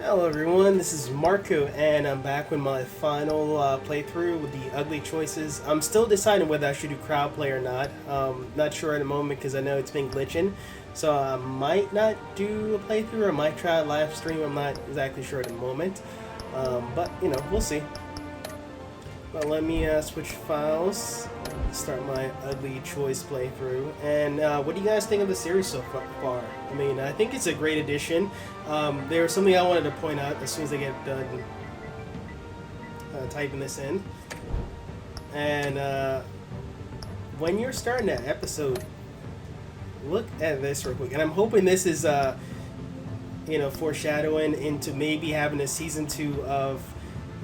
Hello everyone, this is Marco and I'm back with my final playthrough with the ugly choices. I'm still deciding whether I should do crowd play or not. Not sure at the moment because I know it's been glitching. So I might not do a playthrough or I might try a live stream. I'm not exactly sure at the moment. But you know, we'll see. But let me switch files, start my ugly choice playthrough. And what do you guys think of the series so far? I mean, I think it's a great addition. There was something I wanted to point out as soon as I get done typing this in. And when you're starting that episode, look at this real quick. And I'm hoping this is, foreshadowing into maybe having a season 2 of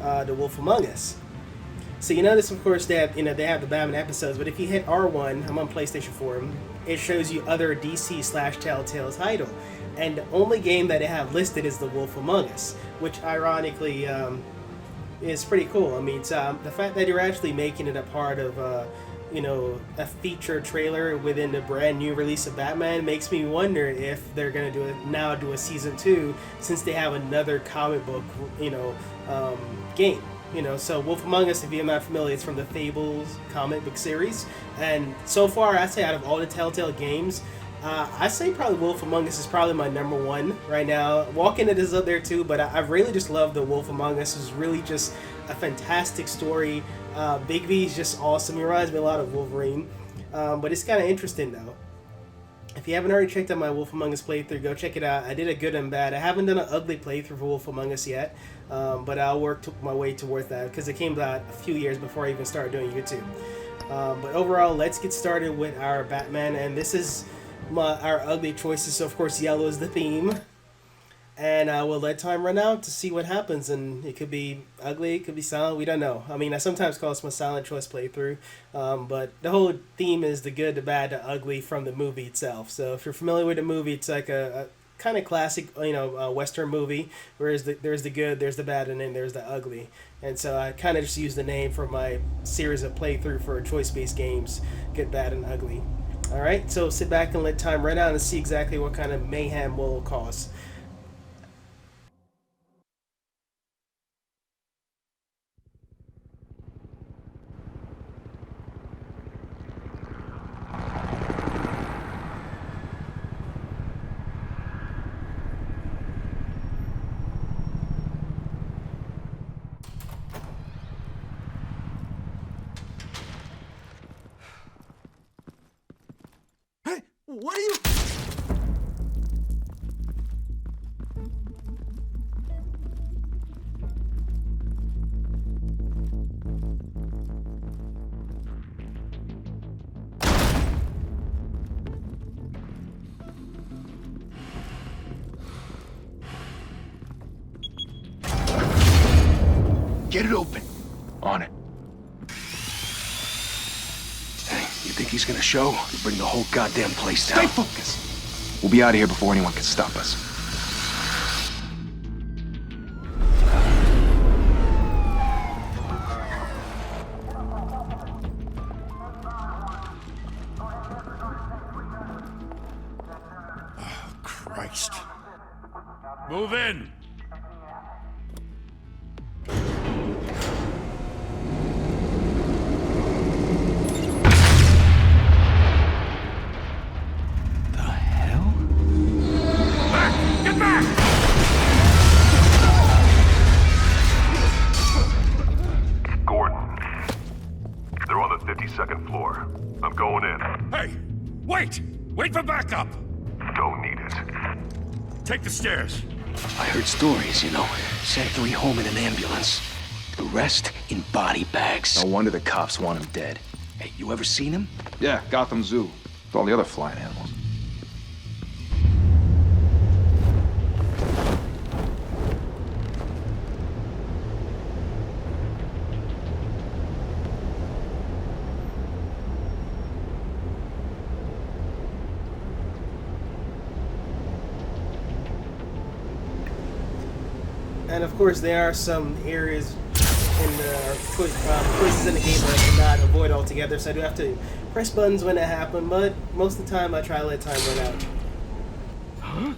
The Wolf Among Us. So you notice, of course, that they have the Batman episodes, but if you hit R1, I'm on PlayStation 4, it shows you other DC/Telltale title, and the only game that they have listed is The Wolf Among Us, which ironically is pretty cool. I mean, the fact that you're actually making it a part of a feature trailer within the brand new release of Batman makes me wonder if they're gonna do a season 2 since they have another comic book game. So Wolf Among Us, if you're not familiar, it's from the Fables comic book series. And so far, I'd say out of all the Telltale games, I say probably Wolf Among Us is probably my number one right now. Walking Dead is up there too, but I really just love the Wolf Among Us. It's really just a fantastic story. Big V is just awesome. He reminds me a lot of Wolverine. But it's kind of interesting though. If you haven't already checked out my Wolf Among Us playthrough, go check it out. I did a good and bad. I haven't done an ugly playthrough for Wolf Among Us yet, but I'll work my way towards that because it came out a few years before I even started doing YouTube. But overall, let's get started with our Batman, and this is our ugly choices. So of course, yellow is the theme, and we'll let time run out to see what happens. And it could be ugly, it could be silent. We don't know. I mean, I sometimes call this my silent choice playthrough, but the whole theme is the good, the bad, the ugly from the movie itself. So if you're familiar with the movie, it's like a kind of classic, Western movie. Whereas there's the good, there's the bad, and then there's the ugly. And so I kind of just use the name for my series of playthrough for choice-based games, good, bad, and ugly. All right, so sit back and let time run out and see exactly what kind of mayhem will cause. What are you... Get it open. On it. Hey, you think he's gonna show? We'll bring the whole goddamn place down. Stay focused. We'll be out of here before anyone can stop us. Oh, Christ. Move in! The hell? Back! Get back! Gordon. They're on the 52nd floor. I'm going in. Hey! Wait! Wait for backup! Don't need it. Take the stairs. I heard stories, Sent 3 home in an ambulance. The rest in body bags. No wonder the cops want him dead. Hey, you ever seen him? Yeah, Gotham Zoo. With all the other flying animals. And of course, there are some areas in the choices in the game that I cannot avoid altogether, so I do have to press buttons when that happen. But most of the time, I try to let time run out. Huh?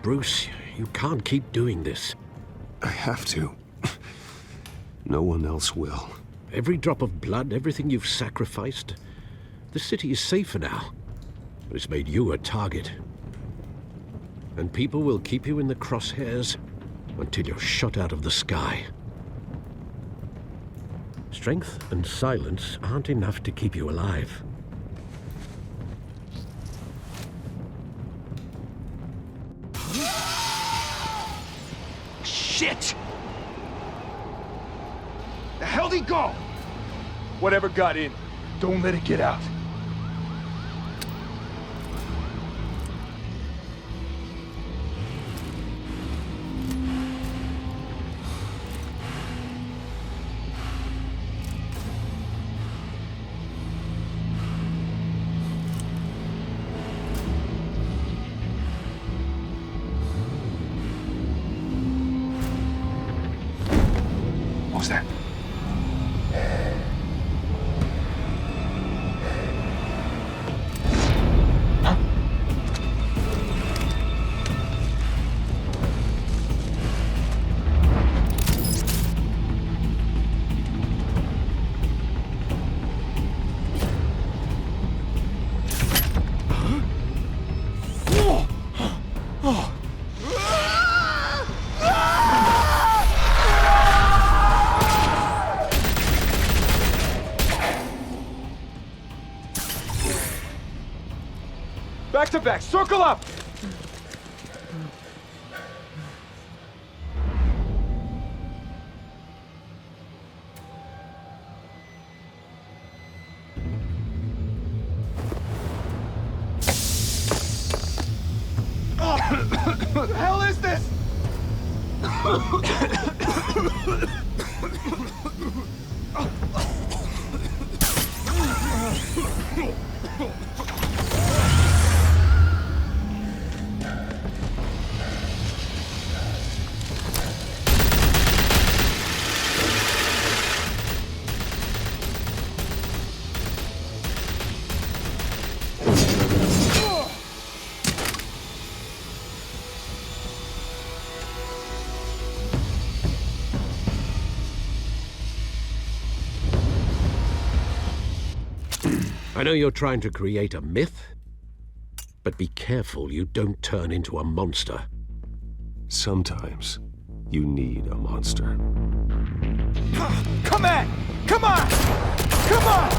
Bruce. You can't keep doing this. I have to. No one else will. Every drop of blood, everything you've sacrificed. The city is safer now, but it's made you a target. And people will keep you in the crosshairs until you're shot out of the sky. Strength and silence aren't enough to keep you alive. Shit! The hell'd he go? Whatever got in, don't let it get out. What was that? Back to back, circle up! What the hell is this? I know you're trying to create a myth, but be careful you don't turn into a monster. Sometimes you need a monster. Come on! Come on! Come on!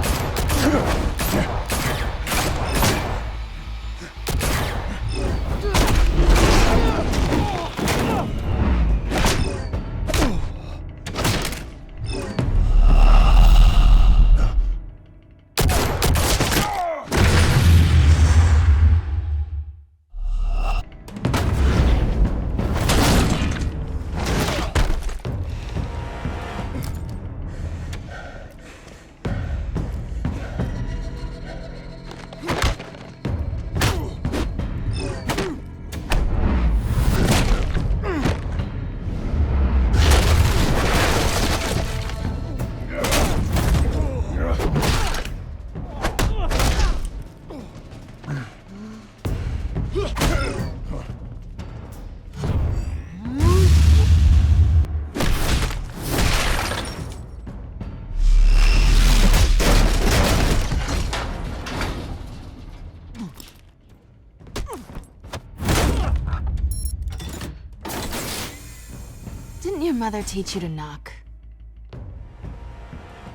Didn't your mother teach you to knock?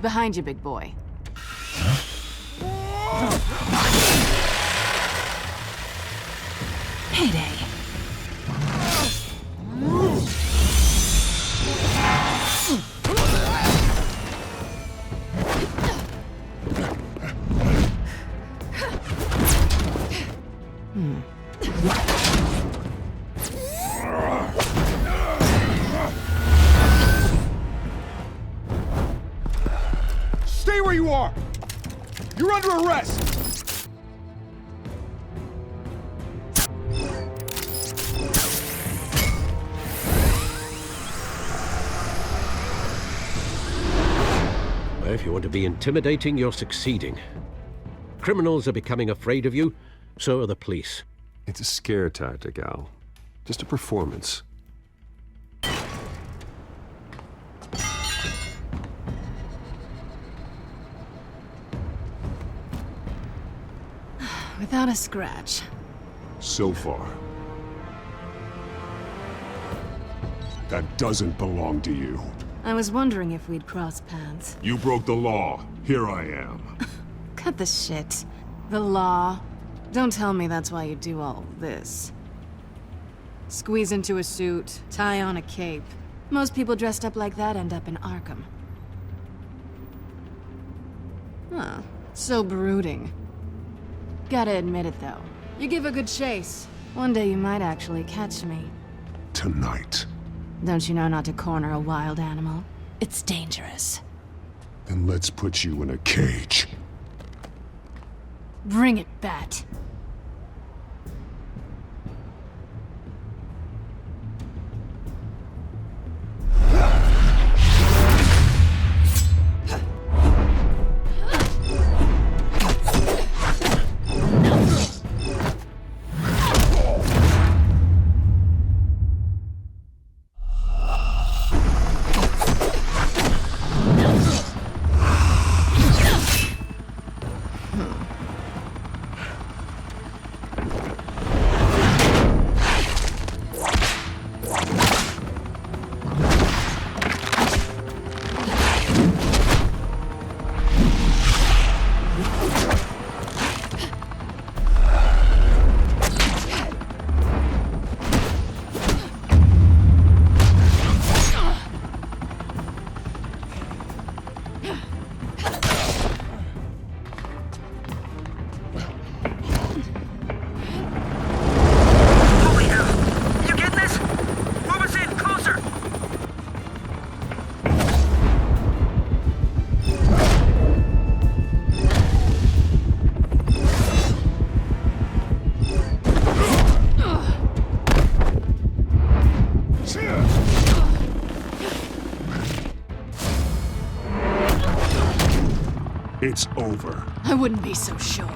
Behind you, big boy. Payday. Stay where you are! You're under arrest! Well, if you want to be intimidating, you're succeeding. Criminals are becoming afraid of you, so are the police. It's a scare tactic, Al. Just a performance. Without a scratch. So far. That doesn't belong to you. I was wondering if we'd cross paths. You broke the law. Here I am. Cut the shit. The law. Don't tell me that's why you do all this. Squeeze into a suit, tie on a cape. Most people dressed up like that end up in Arkham. Huh. So brooding. Gotta admit it, though. You give a good chase. One day you might actually catch me. Tonight. Don't you know not to corner a wild animal? It's dangerous. Then let's put you in a cage. Bring it, Bat. It's over. I wouldn't be so sure.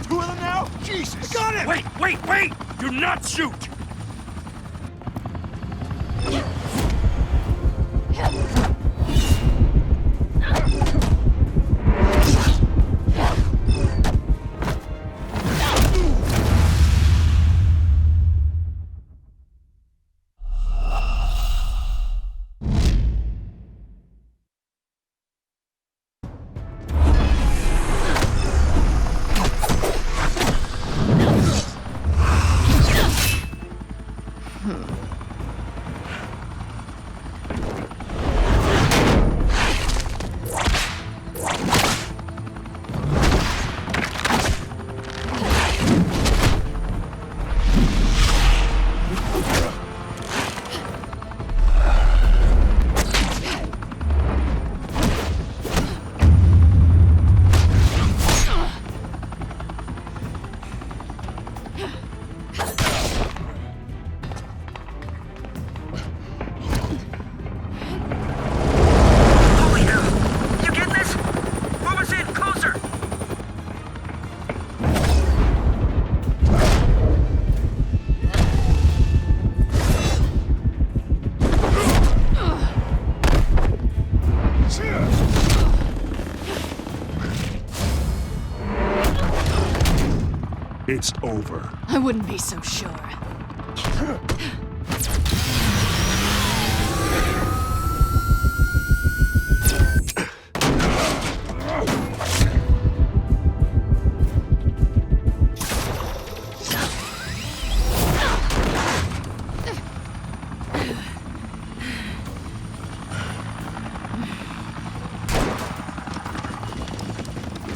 Two of them now? Jesus! Got it! Wait! Do not shoot! It's over. I wouldn't be so sure.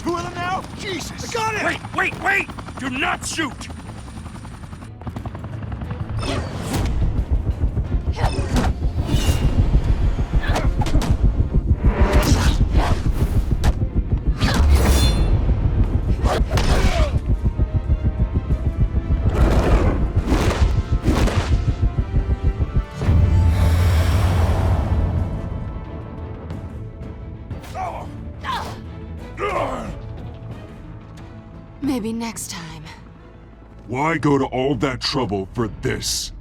Two of them now? Jesus! Got it! Wait! Do not shoot! next time. Why go to all that trouble for this?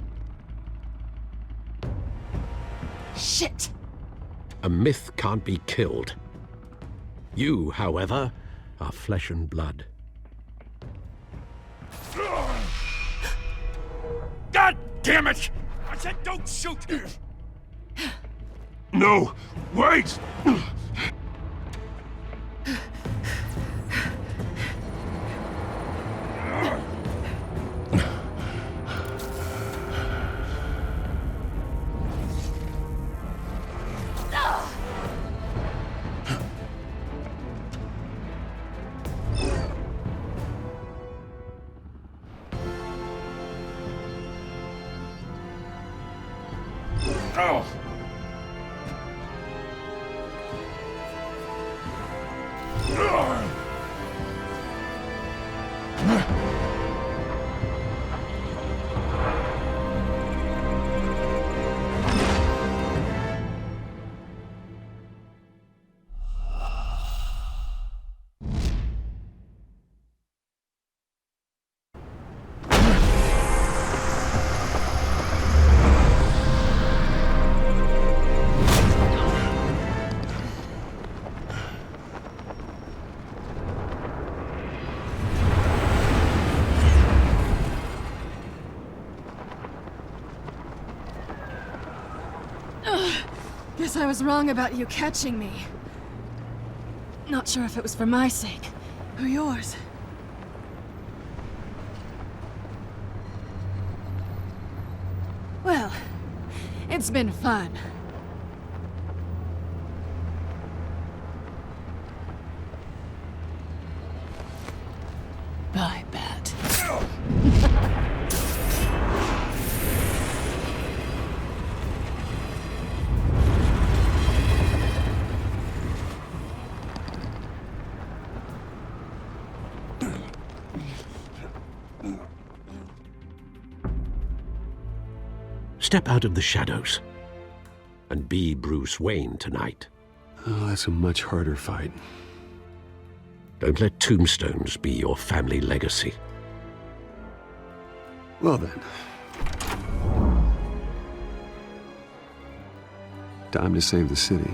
Shit! A myth can't be killed. You, however, are flesh and blood. God damn it! I said don't shoot! No! Wait! Oh! Guess I was wrong about you catching me. Not sure if it was for my sake, or yours. Well, it's been fun. Bye, Bat. Step out of the shadows and be Bruce Wayne tonight. Oh, that's a much harder fight. Don't let tombstones be your family legacy. Well then. Time to save the city.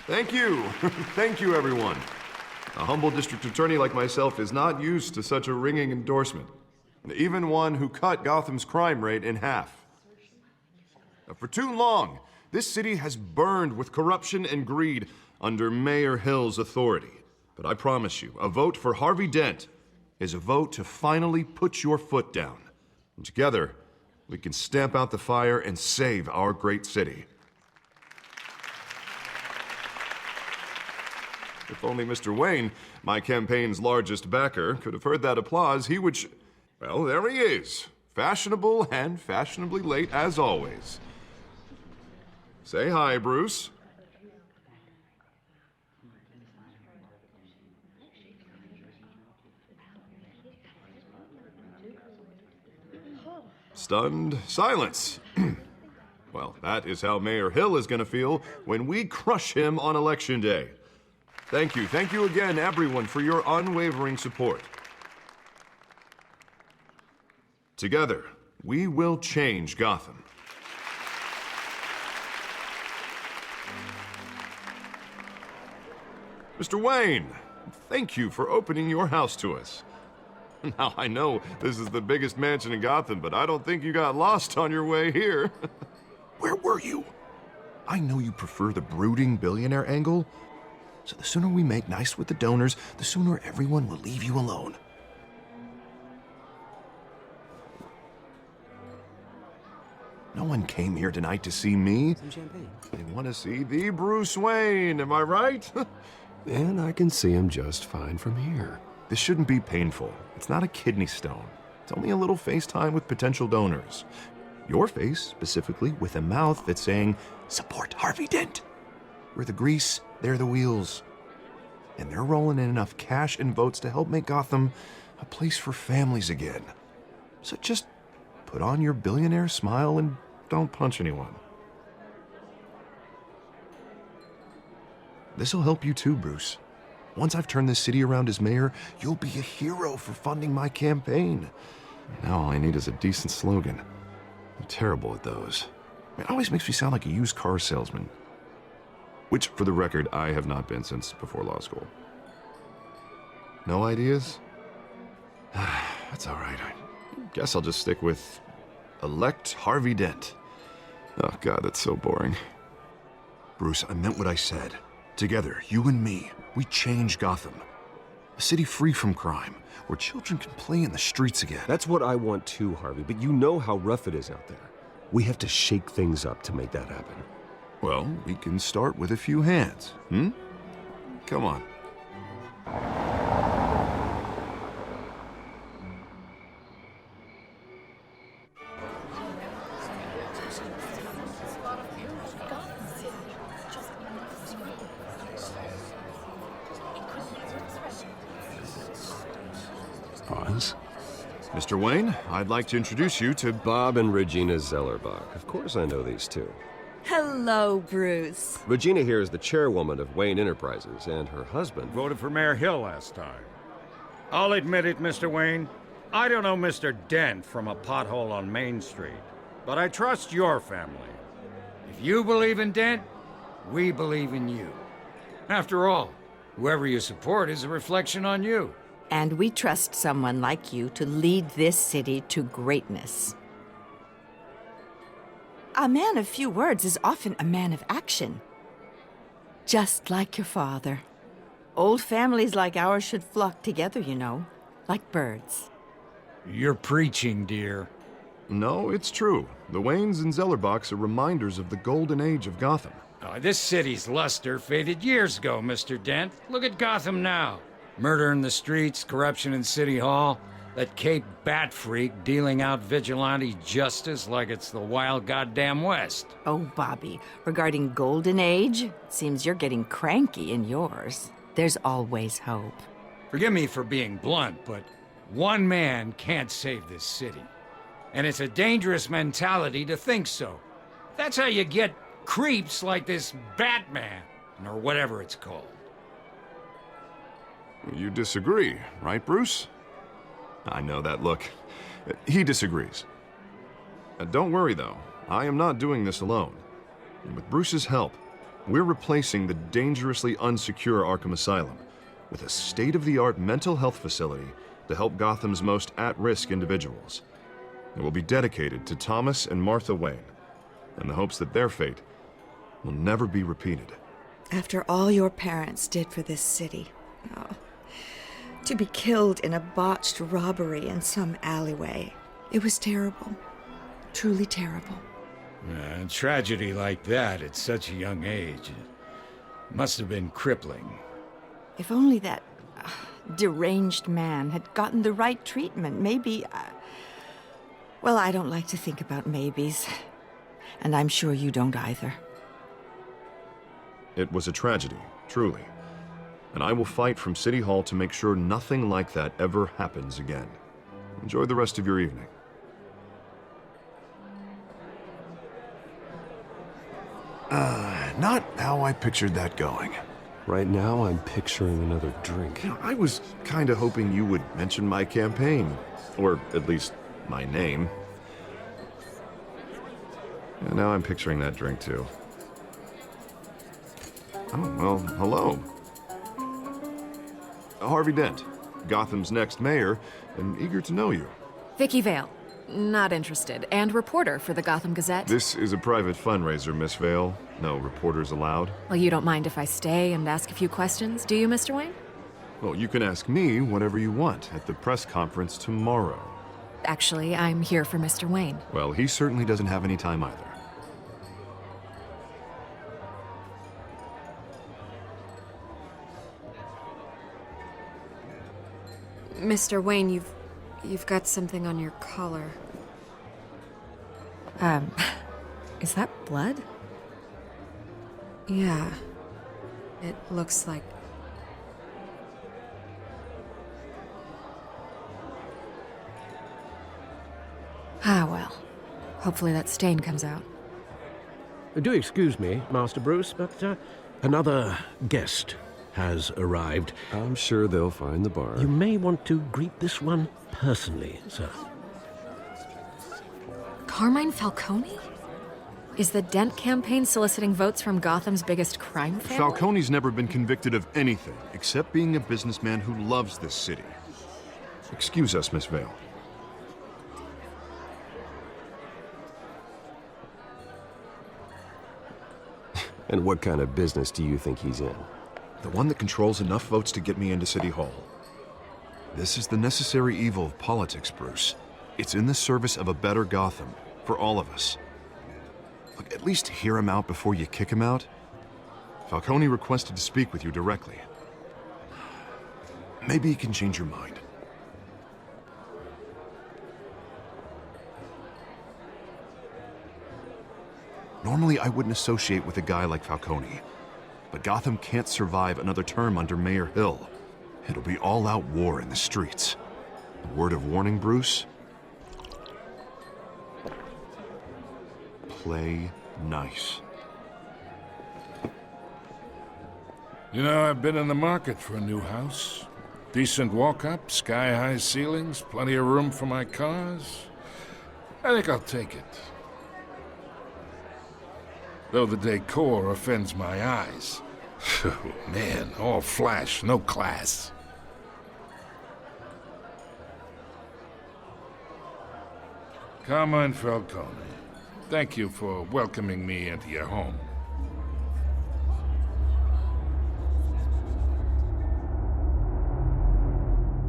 Thank you. Thank you, everyone. A humble district attorney like myself is not used to such a ringing endorsement. Even one who cut Gotham's crime rate in half. For too long, this city has burned with corruption and greed under Mayor Hill's authority. But I promise you, a vote for Harvey Dent is a vote to finally put your foot down. And together, we can stamp out the fire and save our great city. If only Mr. Wayne, my campaign's largest backer, could have heard that applause, he would well, there he is. Fashionable and fashionably late as always. Say hi, Bruce. Stunned silence. Well, that is how Mayor Hill is going to feel when we crush him on Election Day. Thank you again, everyone, for your unwavering support. Together, we will change Gotham. Mr. Wayne, thank you for opening your house to us. Now, I know this is the biggest mansion in Gotham, but I don't think you got lost on your way here. Where were you? I know you prefer the brooding billionaire angle, so the sooner we make nice with the donors, the sooner everyone will leave you alone. No one came here tonight to see me. Some champagne. They want to see the Bruce Wayne, am I right? And I can see him just fine from here. This shouldn't be painful. It's not a kidney stone. It's only a little FaceTime with potential donors. Your face, specifically, with a mouth that's saying, support Harvey Dent. We're the grease, they're the wheels. And they're rolling in enough cash and votes to help make Gotham a a place for families again. So just put on your billionaire smile and don't punch anyone. This'll help you too, Bruce. Once I've turned this city around as mayor, you'll be a hero for funding my campaign. Now all I need is a decent slogan. I'm terrible at those. It always makes me sound like a used car salesman. Which, for the record, I have not been since before law school. No ideas? That's all right. I guess I'll just stick with elect Harvey Dent. Oh God, that's so boring. Bruce, I meant what I said. Together, you and me, we change Gotham. A city free from crime, where children can play in the streets again. That's what I want too, Harvey, but you know how rough it is out there. We have to shake things up to make that happen. Well, we can start with a few hands, Come on. Pause. Mr. Wayne, I'd like to introduce you to Bob and Regina Zellerbach. Of course I know these two. Hello, Bruce. Regina here is the chairwoman of Wayne Enterprises, and her husband Voted for Mayor Hill last time. I'll admit it, Mr. Wayne. I don't know Mr. Dent from a pothole on Main Street, but I trust your family. If you believe in Dent, we believe in you. After all, whoever you support is a reflection on you. And we trust someone like you to lead this city to greatness. A man of few words is often a man of action. Just like your father. Old families like ours should flock together, you know, like birds. You're preaching, dear. No, it's true. The Waynes and Zellerbachs are reminders of the golden age of Gotham. This city's luster faded years ago, Mr. Dent. Look at Gotham now. Murder in the streets, corruption in City Hall, that Cape Bat freak dealing out vigilante justice like it's the wild goddamn West. Oh, Bobby, regarding Golden Age, it seems you're getting cranky in yours. There's always hope. Forgive me for being blunt, but one man can't save this city. And it's a dangerous mentality to think so. That's how you get creeps like this Batman, or whatever it's called. You disagree, right, Bruce? I know that look. He disagrees. Don't worry, though. I am not doing this alone. And with Bruce's help, we're replacing the dangerously unsecure Arkham Asylum with a state-of-the-art mental health facility to help Gotham's most at-risk individuals. It will be dedicated to Thomas and Martha Wayne, in the hopes that their fate will never be repeated. After all your parents did for this city, to be killed in a botched robbery in some alleyway, it was terrible. Truly terrible. A tragedy like that at such a young age must have been crippling. If only that deranged man had gotten the right treatment, maybe... Well, I don't like to think about maybes. And I'm sure you don't either. It was a tragedy, truly. And I will fight from City Hall to make sure nothing like that ever happens again. Enjoy the rest of your evening. Not how I pictured that going. Right now, I'm picturing another drink. You know, I was kind of hoping you would mention my campaign. Or at least my name. And now I'm picturing that drink, too. Oh, well, hello. Harvey Dent, Gotham's next mayor, and eager to know you. Vicky Vale. Not interested. And reporter for the Gotham Gazette. This is a private fundraiser, Miss Vale. No reporters allowed. Well, you don't mind if I stay and ask a few questions, do you, Mr. Wayne? Well, you can ask me whatever you want at the press conference tomorrow. Actually, I'm here for Mr. Wayne. Well, he certainly doesn't have any time either. Mr. Wayne, you've got something on your collar. Is that blood? Yeah. It looks like... Ah, well. Hopefully that stain comes out. Do excuse me, Master Bruce, but another guest has arrived. I'm sure they'll find the bar. You may want to greet this one personally, sir. Carmine Falcone? Is the Dent campaign soliciting votes from Gotham's biggest crime family? Falcone's never been convicted of anything except being a businessman who loves this city. Excuse us, Miss Vale. And what kind of business do you think he's in? The one that controls enough votes to get me into City Hall. This is the necessary evil of politics, Bruce. It's in the service of a better Gotham, for all of us. Look, at least hear him out before you kick him out. Falcone requested to speak with you directly. Maybe he can change your mind. Normally, I wouldn't associate with a guy like Falcone. But Gotham can't survive another term under Mayor Hill. It'll be all-out war in the streets. A word of warning, Bruce? Play nice. You know, I've been in the market for a new house. Decent walk-up, sky-high ceilings, plenty of room for my cars. I think I'll take it. Though the decor offends my eyes. Oh, man, all flash, no class. Carmine Falcone, thank you for welcoming me into your home.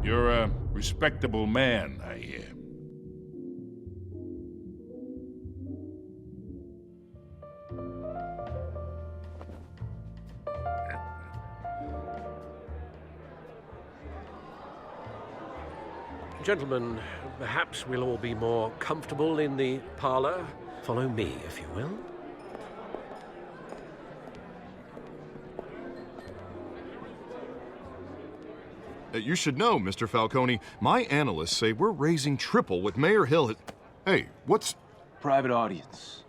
You're a respectable man, I hear. Gentlemen, perhaps we'll all be more comfortable in the parlor. Follow me, if you will. You should know, Mr. Falcone, my analysts say we're raising triple what Mayor Hill had... Hey, what's... Private audience.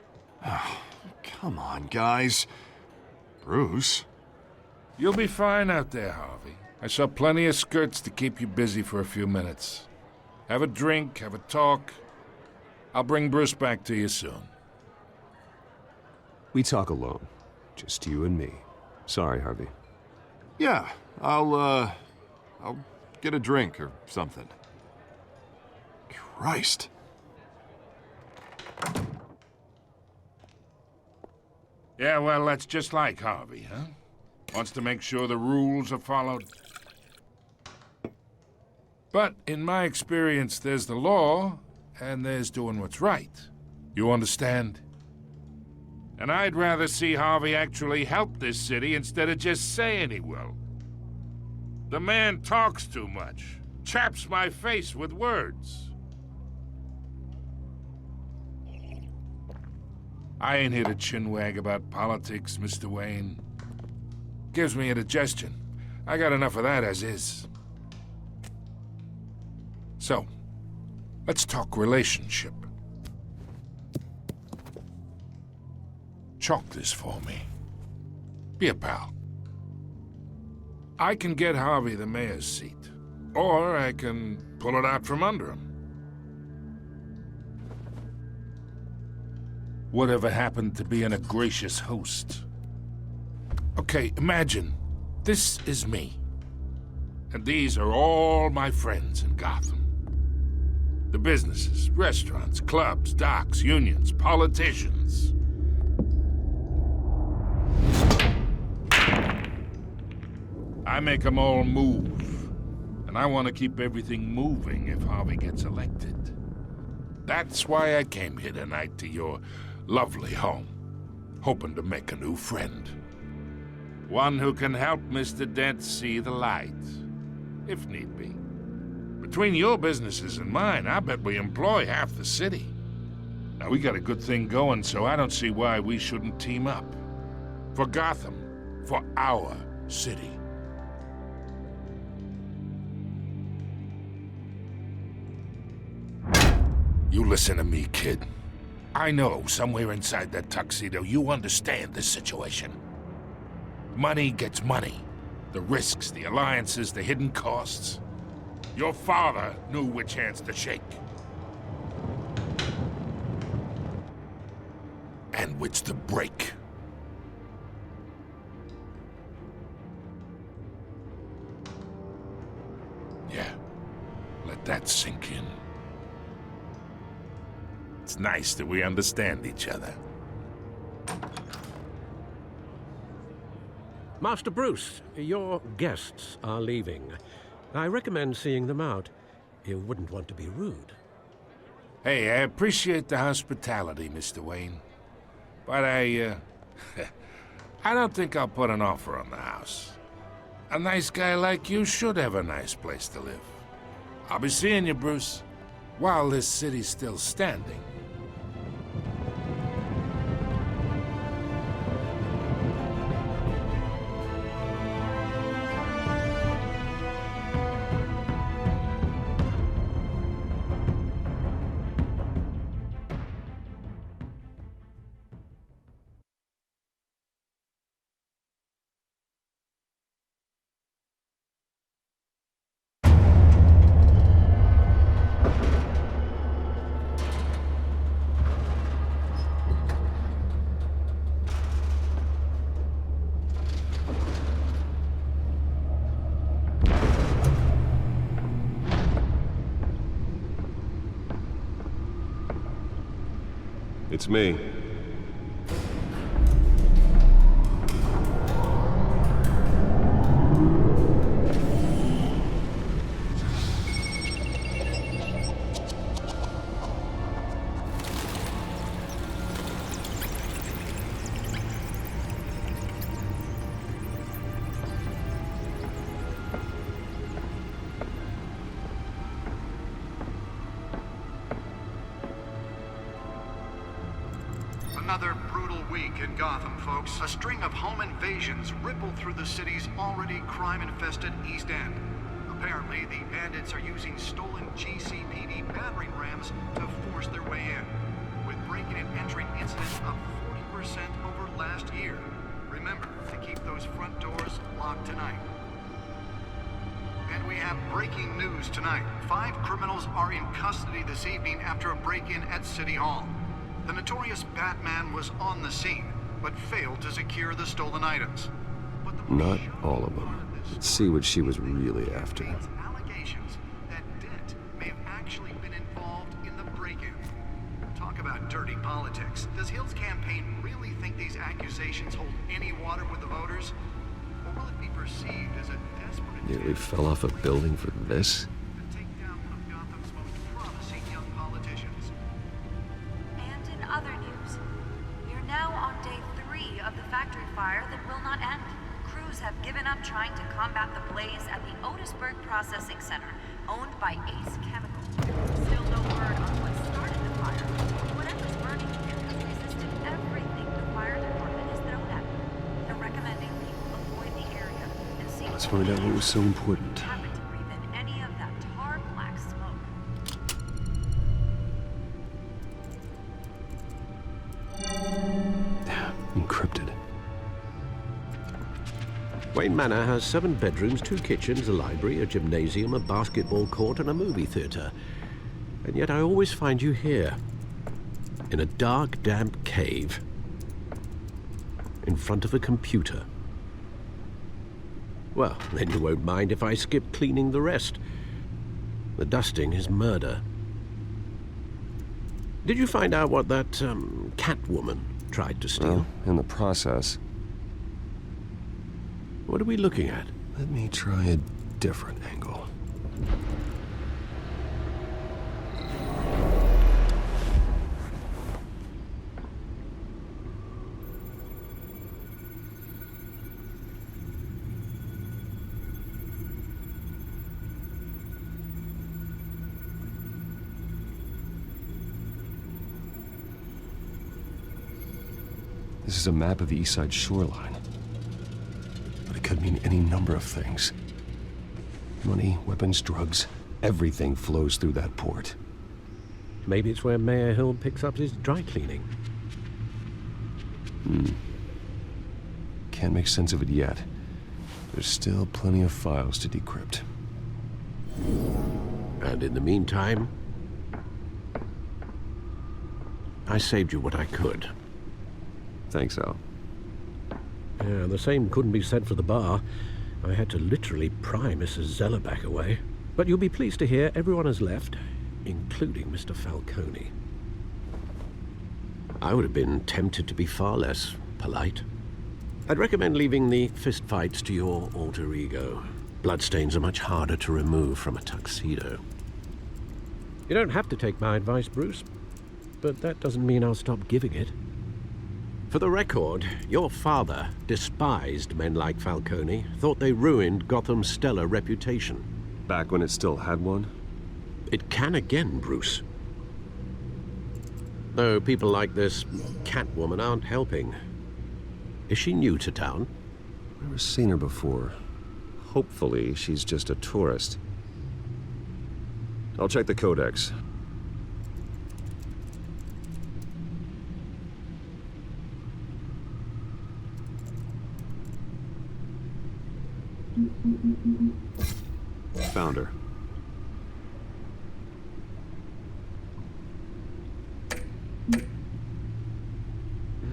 Oh, come on, guys. Bruce? You'll be fine out there, Harvey. I saw plenty of skirts to keep you busy for a few minutes. Have a drink, have a talk. I'll bring Bruce back to you soon. We talk alone. Just you and me. Sorry, Harvey. Yeah, I'll get a drink or something. Christ. Yeah, well, that's just like Harvey, huh? Wants to make sure the rules are followed. But in my experience, there's the law, and there's doing what's right. You understand? And I'd rather see Harvey actually help this city instead of just saying he will. The man talks too much, chaps my face with words. I ain't here to chinwag about politics, Mr. Wayne. Gives me indigestion. I got enough of that as is. So, let's talk relationship. Chalk this for me. Be a pal. I can get Harvey the mayor's seat, or I can pull it out from under him. Whatever happened to being a gracious host? Okay, imagine, this is me. And these are all my friends in Gotham. The businesses, restaurants, clubs, docks, unions, politicians. I make them all move. And I want to keep everything moving if Harvey gets elected. That's why I came here tonight to your lovely home, hoping to make a new friend. One who can help Mr. Dent see the light, if need be. Between your businesses and mine, I bet we employ half the city. Now, we got a good thing going, so I don't see why we shouldn't team up. For Gotham, for our city. You listen to me, kid. I know somewhere inside that tuxedo you understand this situation. Money gets money. The risks, the alliances, the hidden costs. Your father knew which hands to shake. And which to break. Yeah, let that sink in. It's nice that we understand each other. Master Bruce, your guests are leaving. I recommend seeing them out. You wouldn't want to be rude. Hey, I appreciate the hospitality, Mr. Wayne. But I don't think I'll put an offer on the house. A nice guy like you should have a nice place to live. I'll be seeing you, Bruce, while this city's still standing. It's me. Another brutal week in Gotham, folks. A string of home invasions rippled through the city's already crime-infested East End. Apparently, the bandits are using stolen GCPD battering rams to force their way in, with breaking and entering incidents up 40% over last year. Remember to keep those front doors locked tonight. And we have breaking news tonight. 5 criminals are in custody this evening after a break-in at City Hall. The notorious Batman was on the scene, but failed to secure the stolen items. Not all of them. Let's see what she was really after. Allegations that Dent may have actually been involved in the break-in. Talk about dirty politics. Does Hill's campaign really think these accusations hold any water with the voters? Or will it be perceived as a desperate Nearly fell off a building for this? to take down one of Gotham's most promising young politicians? And in other news, we're now on day 3 of the factory fire that will not end. Crews have given up trying to combat the blaze at the Otisburg Processing Center, owned by Ace Chemical. Still no word on what started the fire. Whatever's burning here has resisted everything the fire department has thrown at them. They're recommending people avoid the area and see Let's find out what was so important. happen to breathe in any of that tar black smoke. Encrypted. Wayne Manor has 7 bedrooms, 2 kitchens, a library, a gymnasium, a basketball court, and a movie theater. And yet I always find you here, in a dark, damp cave, in front of a computer. Well, then you won't mind if I skip cleaning the rest. The dusting is murder. Did you find out what that, Catwoman tried to steal? Well, in the process. What are we looking at? Let me try a different angle. This is a map of the East Side shoreline. But it could mean any number of things. Money, weapons, drugs, everything flows through that port. Maybe it's where Mayor Hill picks up his dry cleaning. Can't make sense of it yet. There's still plenty of files to decrypt. And in the meantime, I saved you what I could. Thanks, Al. Yeah, the same couldn't be said for the bar. I had to literally pry Mrs. Zellerback away. But you'll be pleased to hear everyone has left, including Mr. Falcone. I would have been tempted to be far less polite. I'd recommend leaving the fistfights to your alter ego. Bloodstains are much harder to remove from a tuxedo. You don't have to take my advice, Bruce, but that doesn't mean I'll stop giving it. For the record, your father despised men like Falcone, thought they ruined Gotham's stellar reputation. Back when it still had one? It can again, Bruce. Though people like this Catwoman aren't helping. Is she new to town? Never seen her before. Hopefully, she's just a tourist. I'll check the codex. Found her.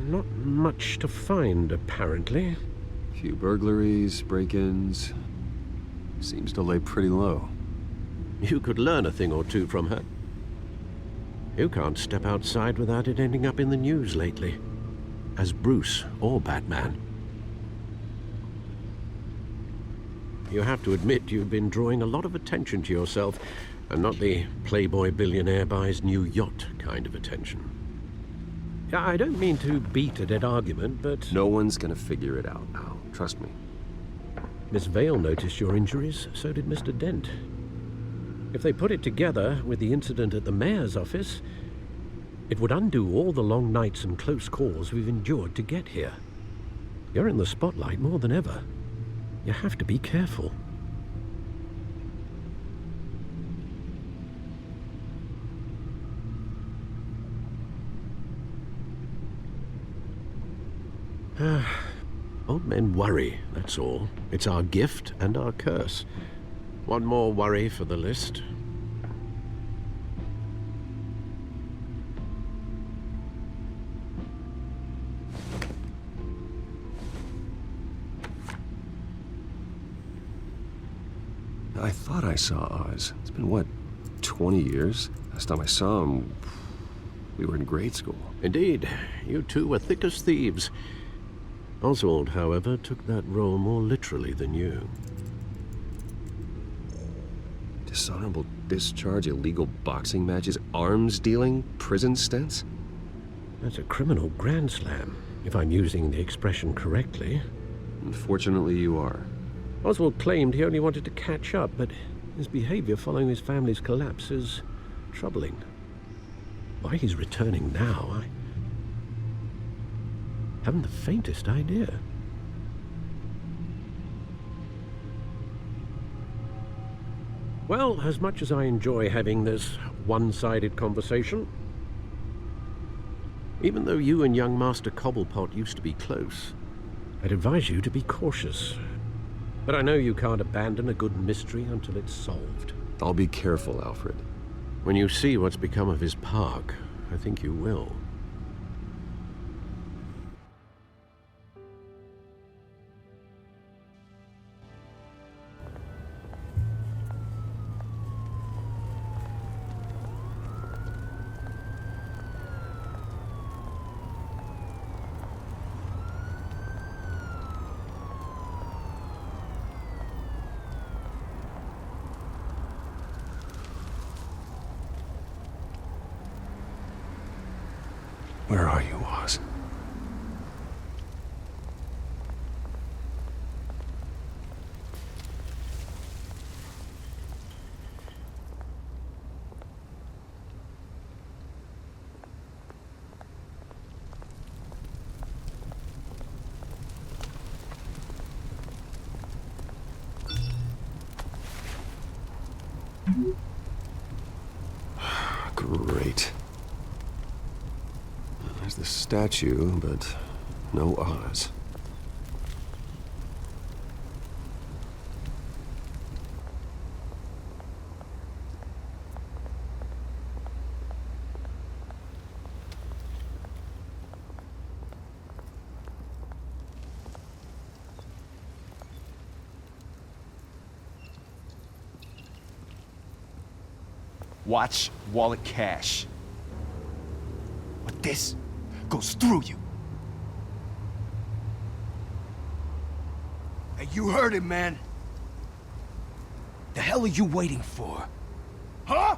Not much to find, apparently. Few burglaries, break-ins. Seems to lay pretty low. You could learn a thing or two from her. You can't step outside without it ending up in the news lately. As Bruce or Batman. You have to admit you've been drawing a lot of attention to yourself, and not the playboy billionaire buys new yacht kind of attention. I don't mean to beat a dead argument, but... No one's gonna figure it out, Al. Trust me. Miss Vale noticed your injuries, so did Mr. Dent. If they put it together with the incident at the mayor's office, it would undo all the long nights and close calls we've endured to get here. You're in the spotlight more than ever. You have to be careful. Old men worry, that's all. It's our gift and our curse. One more worry for the list. I thought I saw Oz. It's been, what, 20 years? Last time I saw him, we were in grade school. Indeed. You two were thick as thieves. Oswald, however, took that role more literally than you. Dishonorable discharge, illegal boxing matches, arms dealing, prison stints? That's a criminal grand slam, if I'm using the expression correctly. Unfortunately, you are. Oswald claimed he only wanted to catch up, but his behavior following his family's collapse is troubling. Why he's returning now, I haven't the faintest idea. Well, as much as I enjoy having this one-sided conversation, even though you and young Master Cobblepot used to be close, I'd advise you to be cautious. But I know you can't abandon a good mystery until it's solved. I'll be careful, Alfred. When you see what's become of his park, I think you will. Where are you, Oz? Great. There's the statue, but no Oz. Watch wallet cash. But this goes through you. Hey, you heard him, man. The hell are you waiting for? Huh?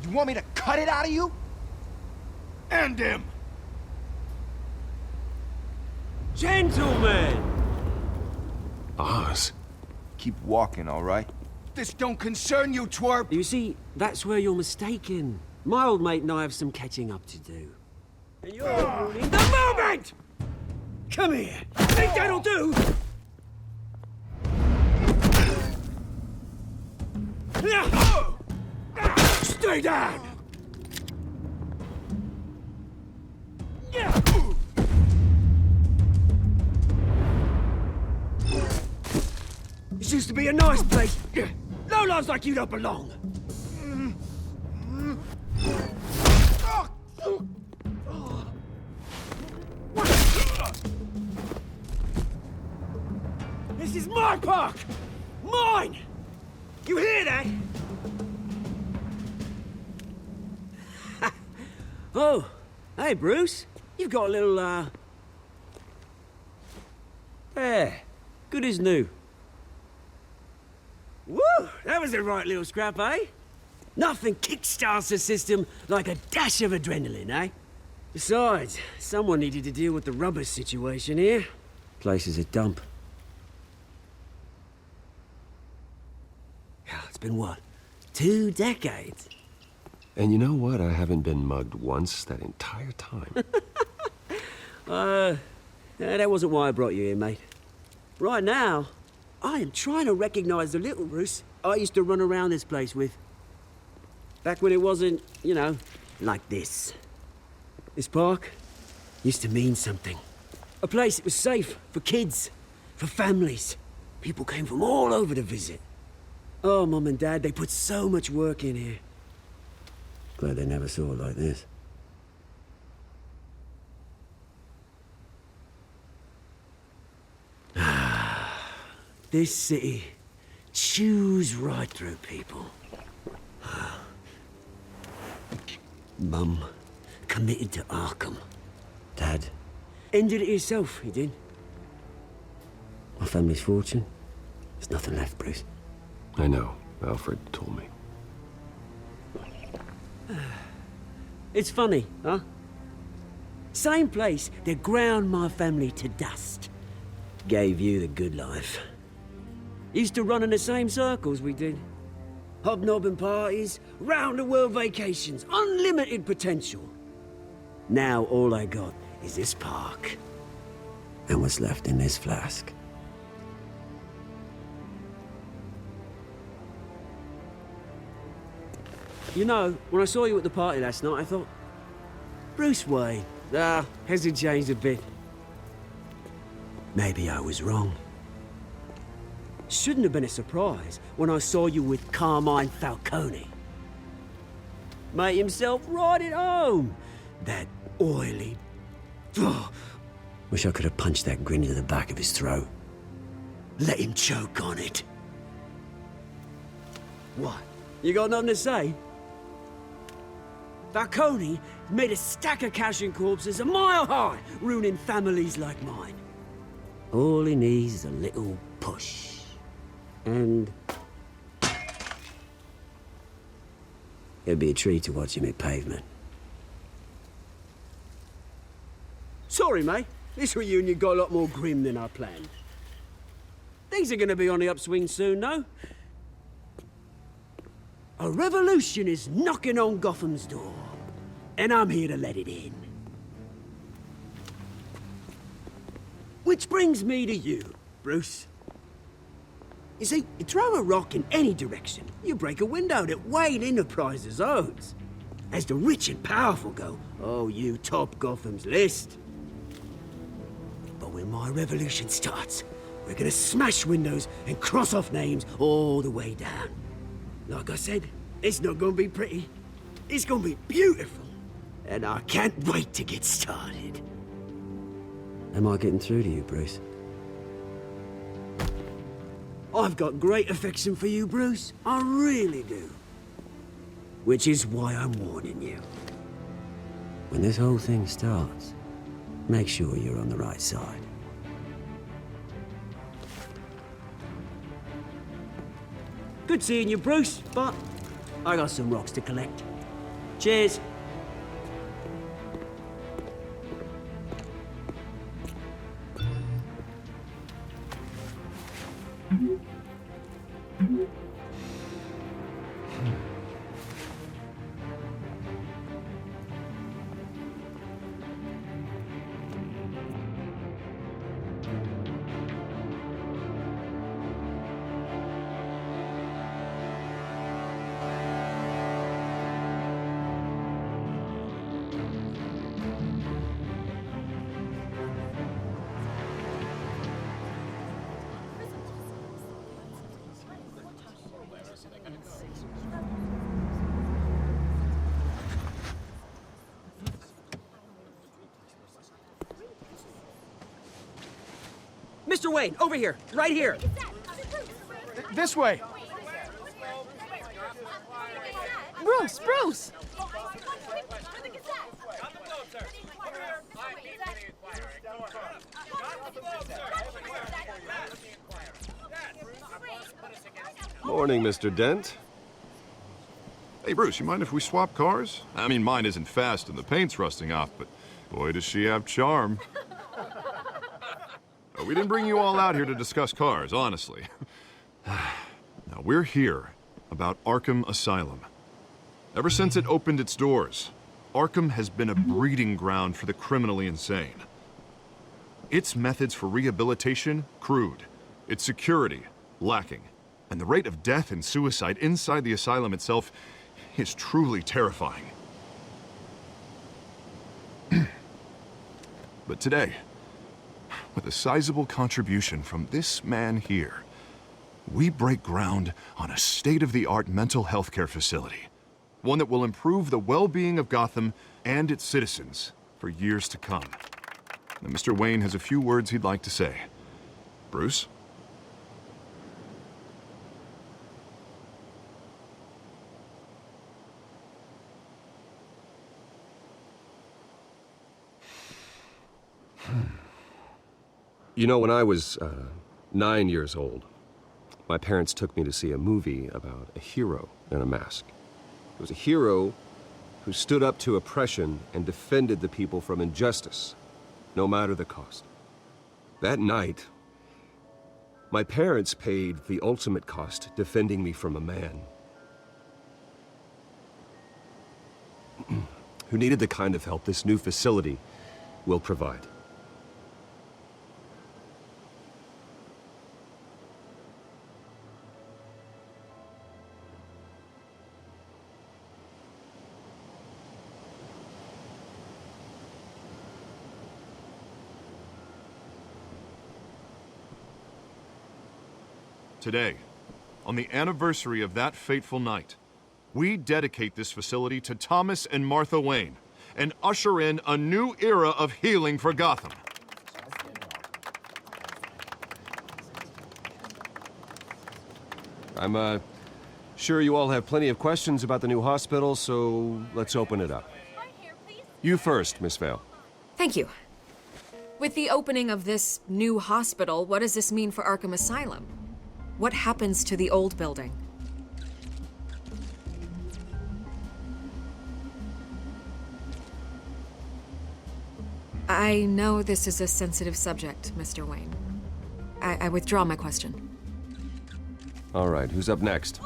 You want me to cut it out of you? End him! Gentlemen! Oz. Keep walking, all right? This don't concern you, twerp! You see, that's where you're mistaken. My old mate and I have some catching up to do. And you're ruining the moment! Come here! Think that'll do? Stay down! This used to be a nice place. No lives like you don't belong. This is my park! Mine! You hear that? Oh, hey, Bruce. You've got a little, Yeah, good as new. Woo! That was a right little scrap, eh? Nothing kickstarts the system like a dash of adrenaline, eh? Besides, someone needed to deal with the rubber situation here. Place is a dump. It's been what? 2 decades? And you know what? I haven't been mugged once that entire time. That wasn't why I brought you here, mate. Right now, I am trying to recognize the little Bruce I used to run around this place with. Back when it wasn't, you know, like this. This park used to mean something. A place that was safe for kids, for families. People came from all over to visit. Oh, Mum and Dad, they put so much work in here. Glad they never saw it like this. This city chews right through people. Mum committed to Arkham. Dad ended it himself, he did. My family's fortune, there's nothing left, Bruce. I know. Alfred told me. It's funny, huh? Same place that ground my family to dust. Gave you the good life. Used to run in the same circles we did. Hobnobbing parties, round-the-world vacations, unlimited potential. Now all I got is this park. And what's left in this flask. You know, when I saw you at the party last night, I thought, Bruce Wayne. Hasn't changed a bit. Maybe I was wrong. Shouldn't have been a surprise when I saw you with Carmine Falcone. Made himself right at home. That oily... Wish I could have punched that grin into the back of his throat. Let him choke on it. What? You got nothing to say? Falcone made a stack of cash and corpses a mile high, ruining families like mine. All he needs is a little push. And... it'd be a treat to watch him hit pavement. Sorry, mate. This reunion got a lot more grim than I planned. Things are gonna be on the upswing soon, though. A revolution is knocking on Gotham's door, and I'm here to let it in. Which brings me to you, Bruce. You see, you throw a rock in any direction, you break a window that Wayne Enterprises owns. As the rich and powerful go, oh, you top Gotham's list. But when my revolution starts, we're gonna smash windows and cross off names all the way down. Like I said, it's not gonna be pretty. It's gonna be beautiful. And I can't wait to get started. Am I getting through to you, Bruce? I've got great affection for you, Bruce. I really do. Which is why I'm warning you. When this whole thing starts, make sure you're on the right side. Good seeing you, Bruce, but I got some rocks to collect. Cheers. Mr. Wayne, over here, right here. This way. Bruce! Morning, Mr. Dent. Hey, Bruce, you mind if we swap cars? I mean, mine isn't fast and the paint's rusting off, but boy, does she have charm. We didn't bring you all out here to discuss cars, honestly. Now, we're here about Arkham Asylum. Ever since it opened its doors, Arkham has been a breeding ground for the criminally insane. Its methods for rehabilitation, crude. Its security, lacking. And the rate of death and suicide inside the asylum itself is truly terrifying. But today, with a sizable contribution from this man here, we break ground on a state-of-the-art mental health care facility. One that will improve the well-being of Gotham and its citizens for years to come. Now, Mr. Wayne has a few words he'd like to say. Bruce? You know, when I was 9 years old, my parents took me to see a movie about a hero in a mask. It was a hero who stood up to oppression and defended the people from injustice, no matter the cost. That night, my parents paid the ultimate cost defending me from a man who needed the kind of help this new facility will provide. Today, on the anniversary of that fateful night, we dedicate this facility to Thomas and Martha Wayne and usher in a new era of healing for Gotham. I'm sure you all have plenty of questions about the new hospital, so let's open it up. You first, Miss Vale. Thank you. With the opening of this new hospital, what does this mean for Arkham Asylum? What happens to the old building? I know this is a sensitive subject, Mr. Wayne. I withdraw my question. All right, who's up next?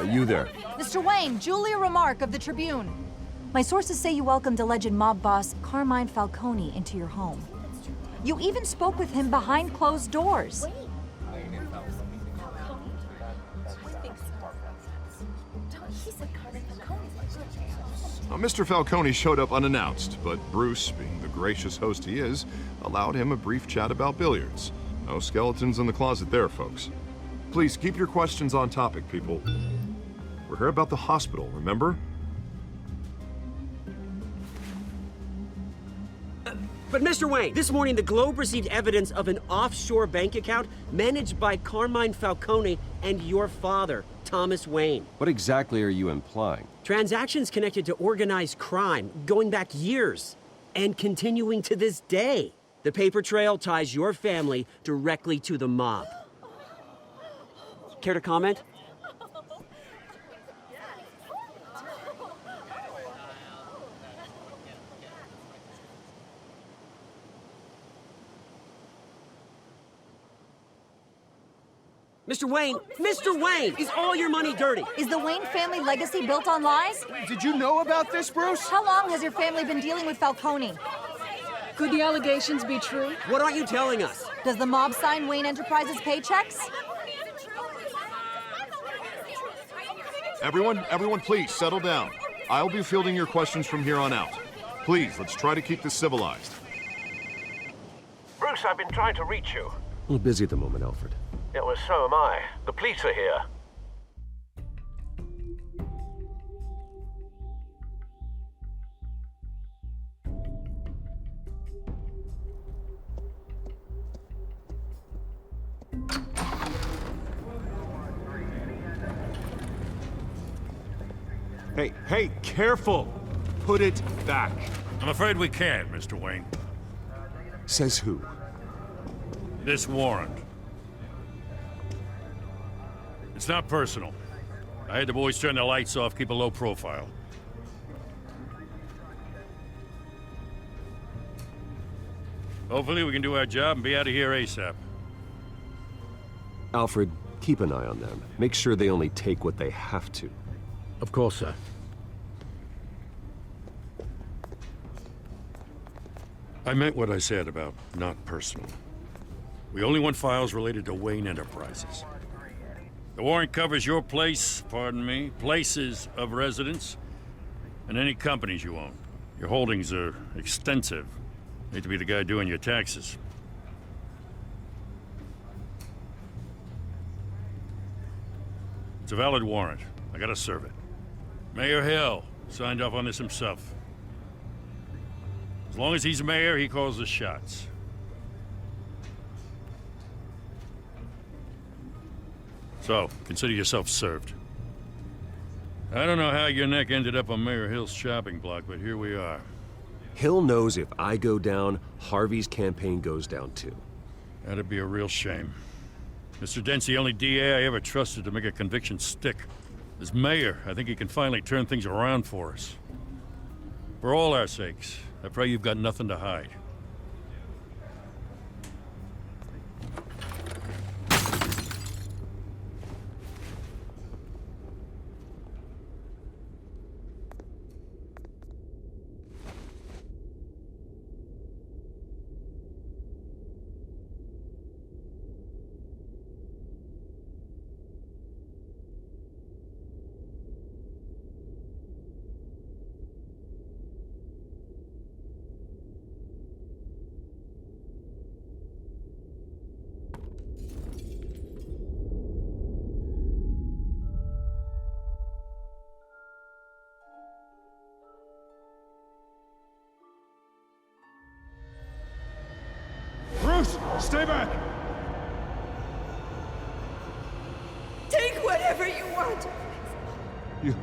You there. Mr. Wayne, Julia Remark of the Tribune. My sources say you welcomed alleged mob boss Carmine Falcone into your home. You even spoke with him behind closed doors. Now, Mr. Falcone showed up unannounced, but Bruce, being the gracious host he is, allowed him a brief chat about billiards. No skeletons in the closet there, folks. Please keep your questions on topic, people. We're here about the hospital, remember? But Mr. Wayne, this morning the Globe received evidence of an offshore bank account managed by Carmine Falcone and your father, Thomas Wayne. What exactly are you implying? Transactions connected to organized crime, going back years, and continuing to this day. The paper trail ties your family directly to the mob. Care to comment? Mr. Wayne! Mr. Wayne! Is all your money dirty? Is the Wayne family legacy built on lies? Did you know about this, Bruce? How long has your family been dealing with Falcone? Could the allegations be true? What aren't you telling us? Does the mob sign Wayne Enterprises paychecks? Everyone, please settle down. I'll be fielding your questions from here on out. Please, let's try to keep this civilized. Bruce, I've been trying to reach you. A little busy at the moment, Alfred. Yeah, well, so am I. The police are here. Hey, careful! Put it back. I'm afraid we can't, Mr. Wayne. Says who? This warrant. It's not personal. I had the boys turn the lights off, keep a low profile. Hopefully we can do our job and be out of here ASAP. Alfred, keep an eye on them. Make sure they only take what they have to. Of course, sir. I meant what I said about not personal. We only want files related to Wayne Enterprises. The warrant covers your place, pardon me, places of residence, and any companies you own. Your holdings are extensive. Need to be the guy doing your taxes. It's a valid warrant. I gotta serve it. Mayor Hill signed off on this himself. As long as he's mayor, he calls the shots. So, consider yourself served. I don't know how your neck ended up on Mayor Hill's shopping block, but here we are. Hill knows if I go down, Harvey's campaign goes down too. That'd be a real shame. Mr. Dent's the only DA I ever trusted to make a conviction stick. As mayor, I think he can finally turn things around for us. For all our sakes, I pray you've got nothing to hide. Bruce, stay back! Take whatever you want. You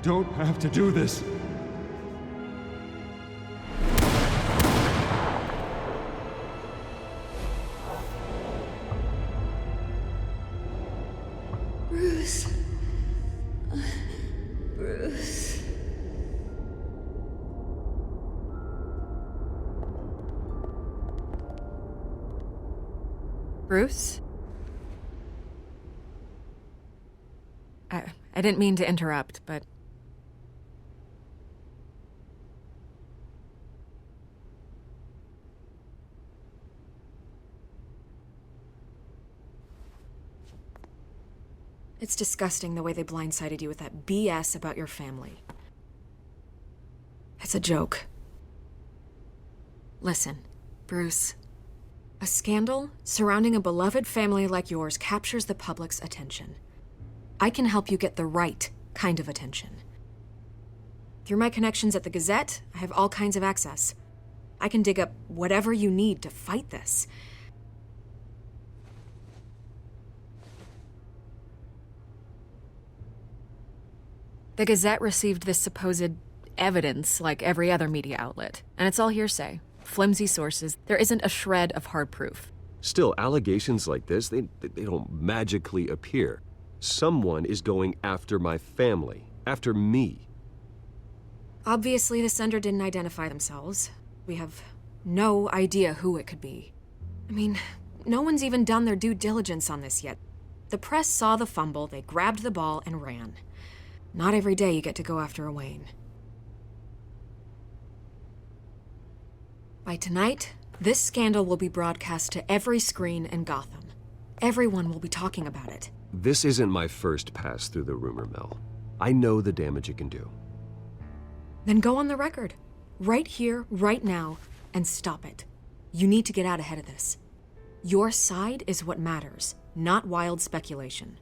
don't have to do this. Bruce. Bruce. Bruce? I didn't mean to interrupt, but... It's disgusting the way they blindsided you with that BS about your family. It's a joke. Listen, Bruce. A scandal surrounding a beloved family like yours captures the public's attention. I can help you get the right kind of attention. Through my connections at the Gazette, I have all kinds of access. I can dig up whatever you need to fight this. The Gazette received this supposed evidence like every other media outlet, and it's all hearsay. Flimsy sources. There isn't a shred of hard proof. Still, allegations like this, they don't magically appear. Someone is going after my family, after me. Obviously, the sender didn't identify themselves. We have no idea who it could be. I mean, no one's even done their due diligence on this yet. The press saw the fumble, they grabbed the ball and ran. Not every day you get to go after a Wayne. By tonight, this scandal will be broadcast to every screen in Gotham. Everyone will be talking about it. This isn't my first pass through the rumor mill. I know the damage it can do. Then go on the record. Right here, right now, and stop it. You need to get out ahead of this. Your side is what matters, not wild speculation.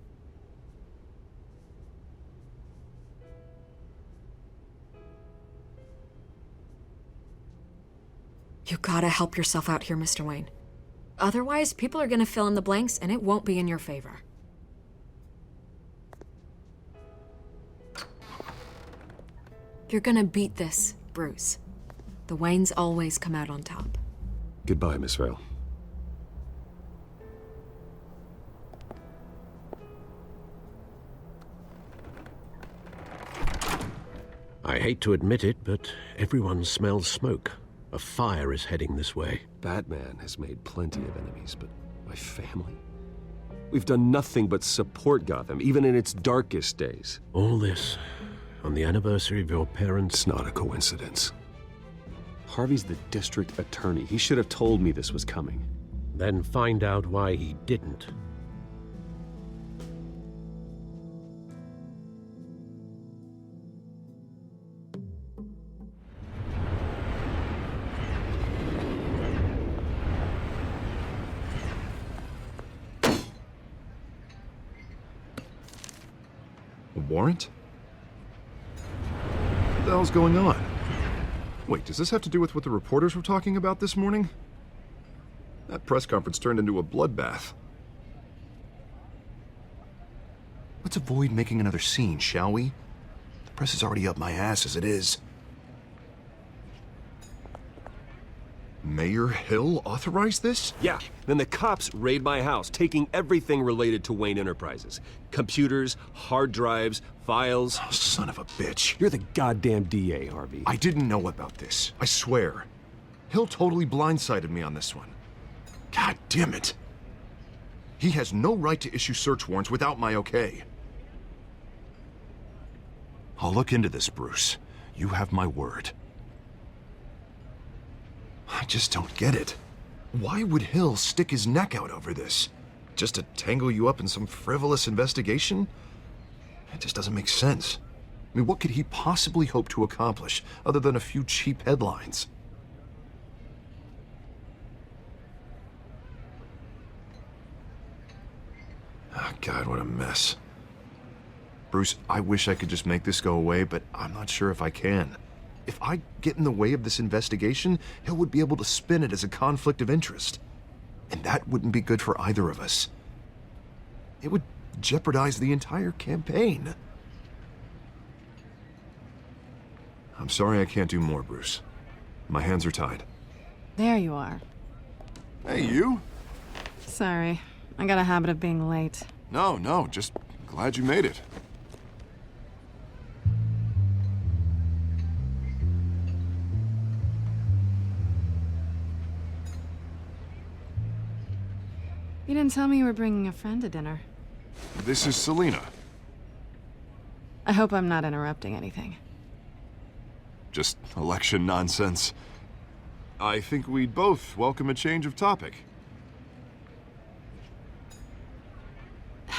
You gotta help yourself out here, Mr. Wayne. Otherwise, people are gonna fill in the blanks and it won't be in your favor. You're gonna beat this, Bruce. The Waynes always come out on top. Goodbye, Miss Vale. I hate to admit it, but everyone smells smoke. A fire is heading this way. Batman has made plenty of enemies, but my family? We've done nothing but support Gotham, even in its darkest days. All this on the anniversary of your parents'... It's not a coincidence. Harvey's the district attorney. He should have told me this was coming. Then find out why he didn't. Warrant? What the hell's going on? Wait, does this have to do with what the reporters were talking about this morning? That press conference turned into a bloodbath. Let's avoid making another scene, shall we? The press is already up my ass as it is. Mayor Hill authorized this? Yeah, then the cops raid my house, taking everything related to Wayne Enterprises. Computers, hard drives, files. Oh, son of a bitch. You're the goddamn DA, Harvey. I didn't know about this. I swear. Hill totally blindsided me on this one. God damn it. He has no right to issue search warrants without my okay. I'll look into this, Bruce. You have my word. I just don't get it. Why would Hill stick his neck out over this? Just to tangle you up in some frivolous investigation? It just doesn't make sense. I mean, what could he possibly hope to accomplish other than a few cheap headlines? Oh, God, what a mess. Bruce, I wish I could just make this go away, but I'm not sure if I can. If I get in the way of this investigation, Hill would be able to spin it as a conflict of interest. And that wouldn't be good for either of us. It would jeopardize the entire campaign. I'm sorry I can't do more, Bruce. My hands are tied. There you are. Hey, you? Sorry. I got a habit of being late. No, just glad you made it. You didn't tell me you were bringing a friend to dinner. This is Selina. I hope I'm not interrupting anything. Just election nonsense. I think we'd both welcome a change of topic.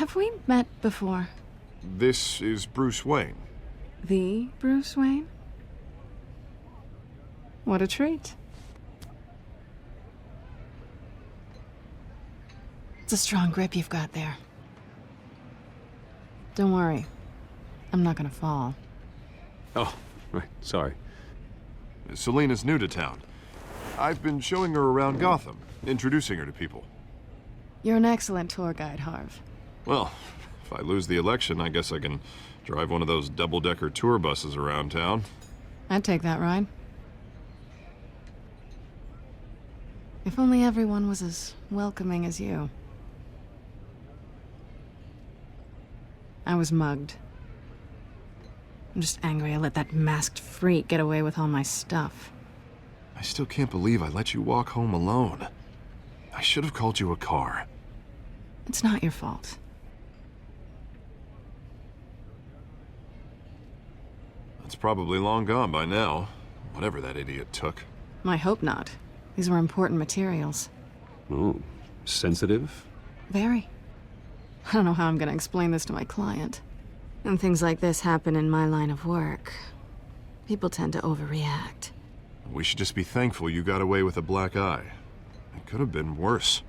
Have we met before? This is Bruce Wayne. The Bruce Wayne? What a treat. It's a strong grip you've got there. Don't worry. I'm not gonna fall. Oh, right. Sorry. Selena's new to town. I've been showing her around Gotham, introducing her to people. You're an excellent tour guide, Harv. Well, if I lose the election, I guess I can drive one of those double-decker tour buses around town. I'd take that ride. If only everyone was as welcoming as you. I was mugged. I'm just angry I let that masked freak get away with all my stuff. I still can't believe I let you walk home alone. I should have called you a car. It's not your fault. It's probably long gone by now, whatever that idiot took. I hope not. These were important materials. Ooh, sensitive? Very. I don't know how I'm gonna explain this to my client. When things like this happen in my line of work, people tend to overreact. We should just be thankful you got away with a black eye. It could have been worse.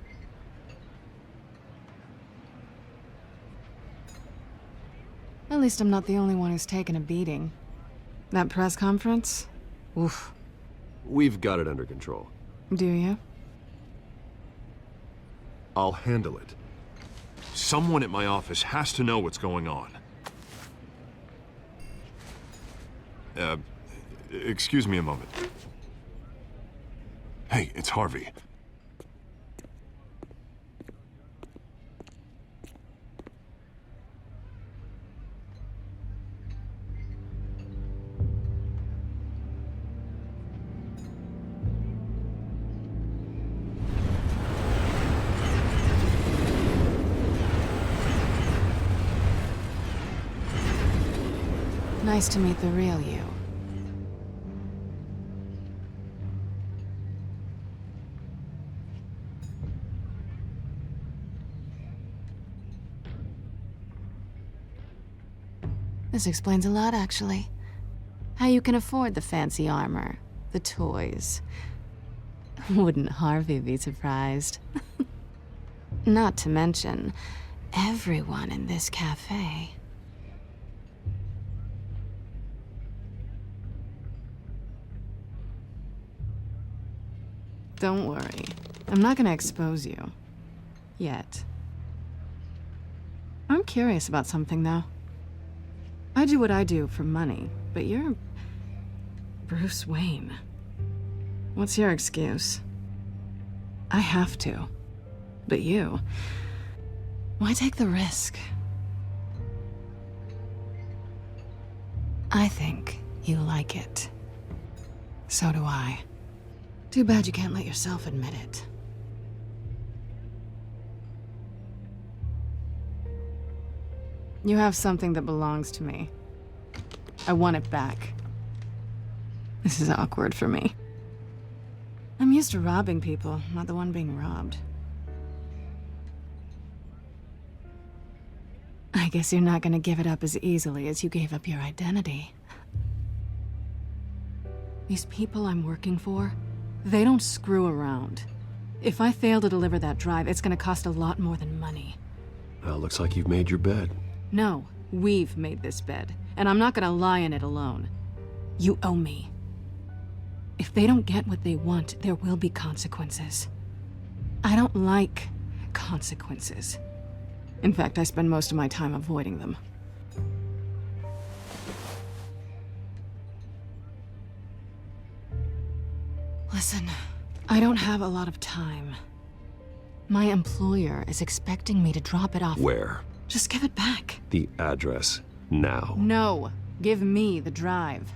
At least I'm not the only one who's taken a beating. That press conference? Oof. We've got it under control. Do you? I'll handle it. Someone at my office has to know what's going on. Excuse me a moment. Hey, it's Harvey. Nice to meet the real you. This explains a lot, actually. How you can afford the fancy armor, the toys. Wouldn't Harvey be surprised? Not to mention, everyone in this cafe. Don't worry. I'm not gonna expose you. Yet. I'm curious about something, though. I do what I do for money, but you're Bruce Wayne. What's your excuse? I have to. But you, why take the risk? I think you like it. So do I. Too bad you can't let yourself admit it. You have something that belongs to me. I want it back. This is awkward for me. I'm used to robbing people, not the one being robbed. I guess you're not gonna give it up as easily as you gave up your identity. These people I'm working for, they don't screw around. If I fail to deliver that drive, it's gonna cost a lot more than money. Well, looks like you've made your bed. No, we've made this bed, and I'm not gonna lie in it alone. You owe me. If they don't get what they want, there will be consequences. I don't like consequences. In fact, I spend most of my time avoiding them. Listen, I don't have a lot of time. My employer is expecting me to drop it off. Where? Just give it back. The address, now. No, give me the drive.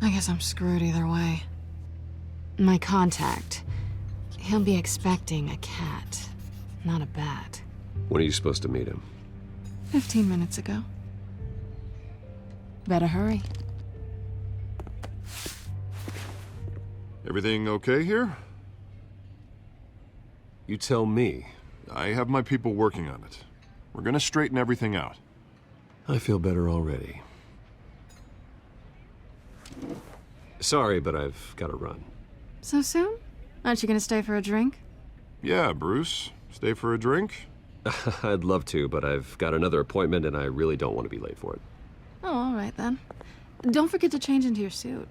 I guess I'm screwed either way. My contact, he'll be expecting a cat, not a bat. When are you supposed to meet him? 15 minutes ago. Better hurry. Everything okay here? You tell me. I have my people working on it. We're gonna straighten everything out. I feel better already. Sorry, but I've got to run. So soon? Aren't you gonna stay for a drink? Yeah, Bruce. Stay for a drink? I'd love to, but I've got another appointment and I really don't want to be late for it. Oh, all right then. Don't forget to change into your suit.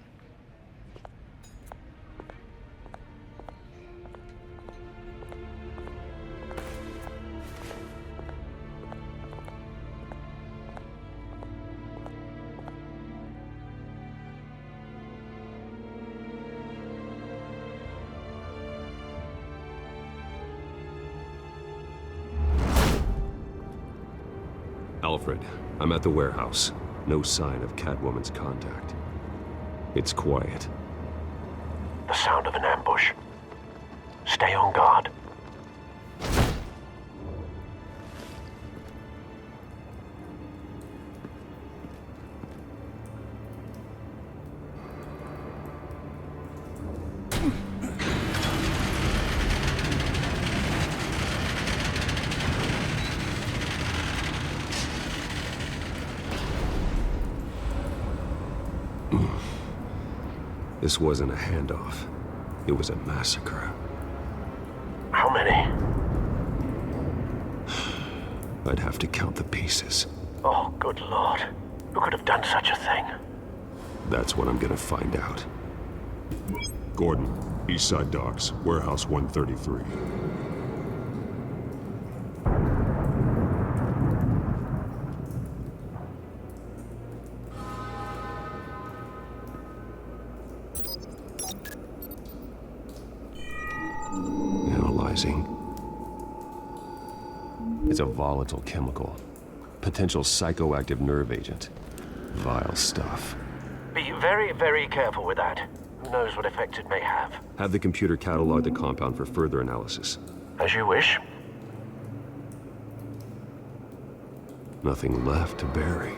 Alfred, I'm at the warehouse. No sign of Catwoman's contact. It's quiet. The sound of an ambush. Stay on guard. This wasn't a handoff. It was a massacre. How many? I'd have to count the pieces. Oh, good Lord. Who could have done such a thing? That's what I'm gonna find out. Gordon, Eastside Docks, Warehouse 133. Analyzing. It's a volatile chemical. Potential psychoactive nerve agent. Vile stuff. Be very, very careful with that. Who knows what effect it may have. Have the computer catalog the compound for further analysis. As you wish. Nothing left to bury.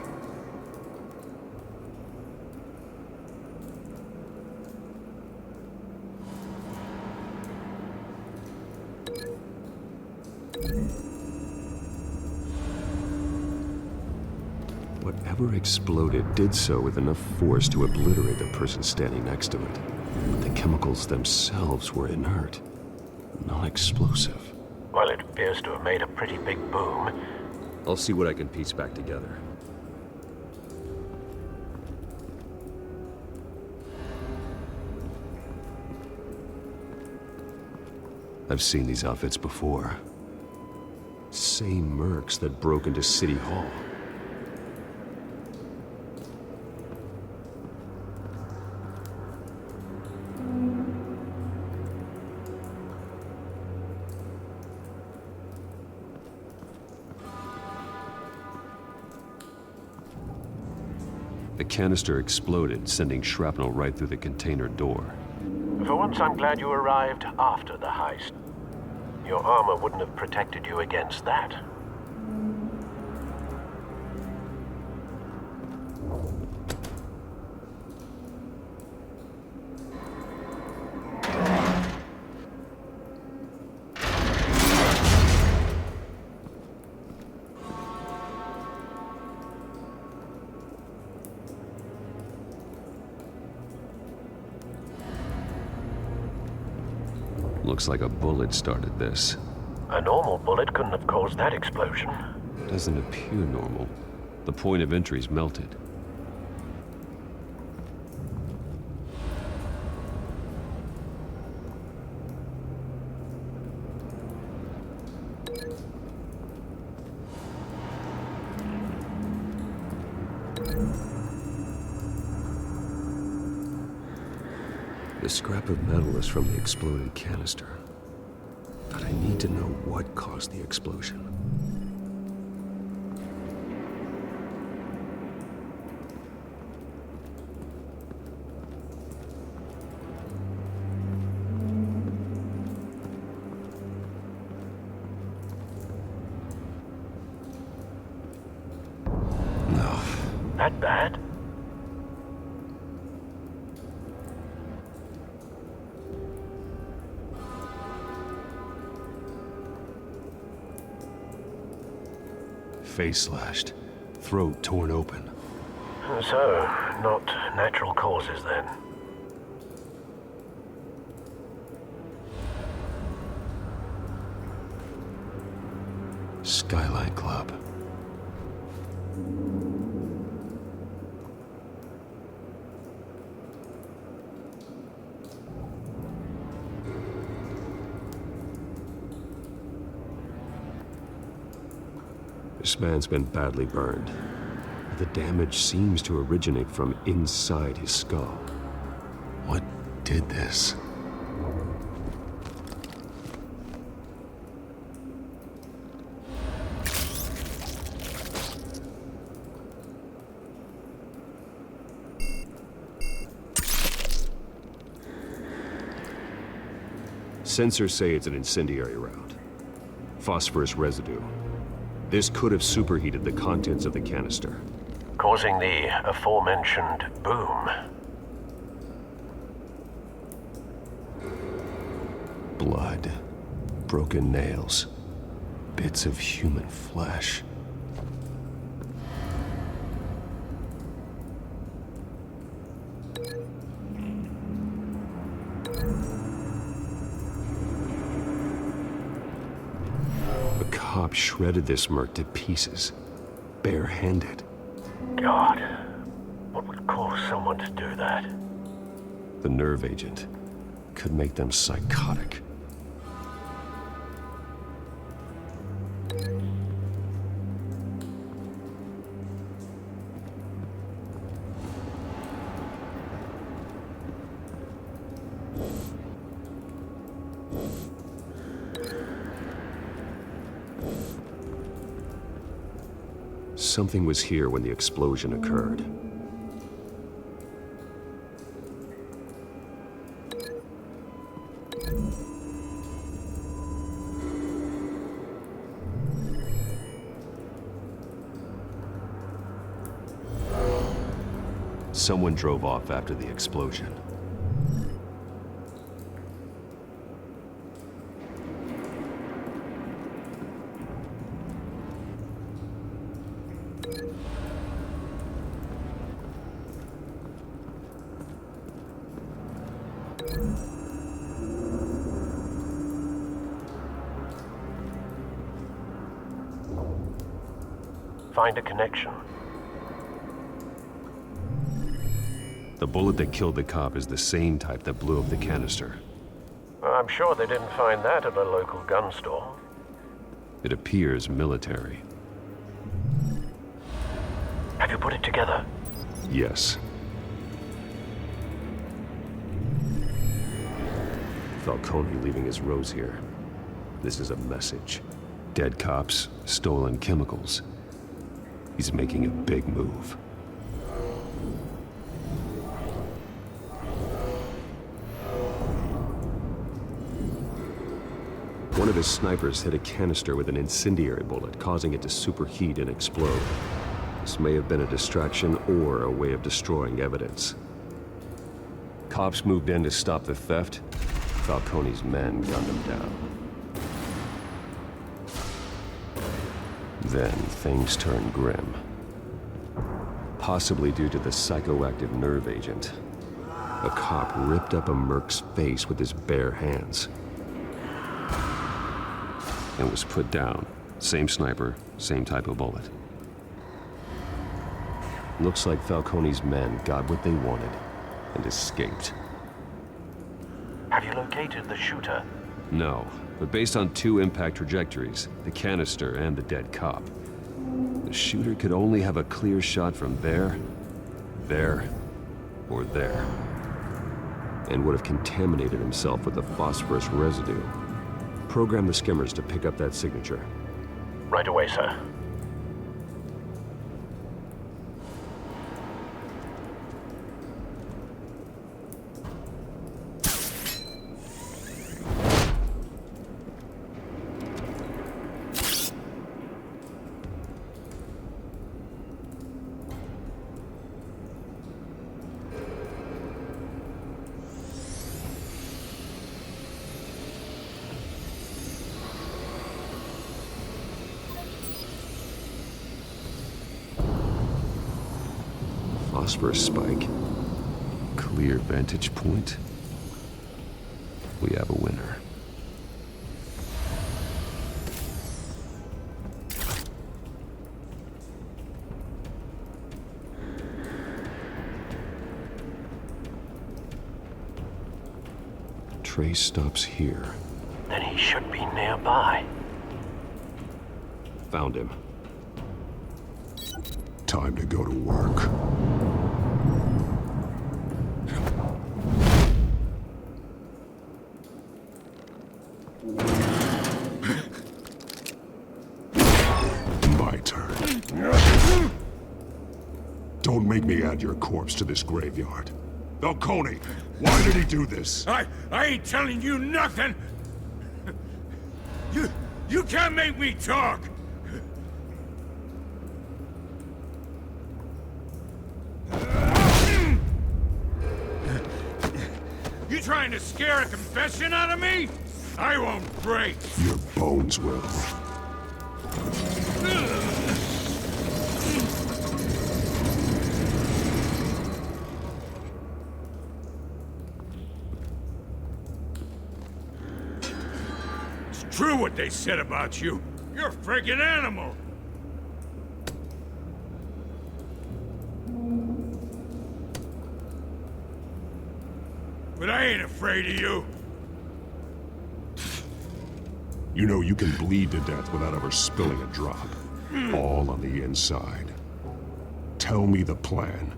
Whatever exploded did so with enough force to obliterate the person standing next to it. But the chemicals themselves were inert, non-explosive. Well, it appears to have made a pretty big boom. I'll see what I can piece back together. I've seen these outfits before. Same mercs that broke into City Hall. The canister exploded, sending shrapnel right through the container door. For once, I'm glad you arrived after the heist. Your armor wouldn't have protected you against that. Looks like a bullet started this. A normal bullet couldn't have caused that explosion. Doesn't appear normal. The point of entry's melted. The scrap of metal is from the exploded canister. But I need to know what caused the explosion. No. That bad? face slashed, throat torn open. So, not natural causes then? Skyline Club. This man's been badly burned. The damage seems to originate from inside his skull. What did this? Sensors say it's an incendiary round. Phosphorus residue. This could have superheated the contents of the canister, causing the aforementioned boom. Blood, broken nails, bits of human flesh. The cop shredded this merc to pieces, barehanded. God, what would cause someone to do that? The nerve agent could make them psychotic. Something was here when the explosion occurred. Someone drove off after the explosion. Find a connection. The bullet that killed the cop is the same type that blew up the canister. I'm sure they didn't find that at a local gun store. It appears military. Have you put it together? Yes. Falcone leaving his rose here. This is a message. Dead cops, stolen chemicals. He's making a big move. One of his snipers hit a canister with an incendiary bullet, causing it to superheat and explode. This may have been a distraction or a way of destroying evidence. Cops moved in to stop the theft. Falcone's men gunned him down. Then things turned grim. Possibly due to the psychoactive nerve agent. A cop ripped up a merc's face with his bare hands. And was put down. Same sniper, same type of bullet. Looks like Falcone's men got what they wanted and escaped. Have you located the shooter? No, but based on two impact trajectories, the canister and the dead cop, the shooter could only have a clear shot from there, or there, and would have contaminated himself with the phosphorus residue. Program the skimmers to pick up that signature. Right away, sir. phosphorus spike. Clear vantage point. We have a winner. Trace stops here. Then he should be nearby. Found him. Time to go to work. My turn. Don't make me add your corpse to this graveyard. Falcone, why did he do this? I ain't telling you nothing! You can't make me talk! You trying to scare a confession out of me? I won't break! Your bones will. True what they said about you. You're a friggin' animal. But I ain't afraid of you. You know you can bleed to death without ever spilling a drop. All on the inside. Tell me the plan,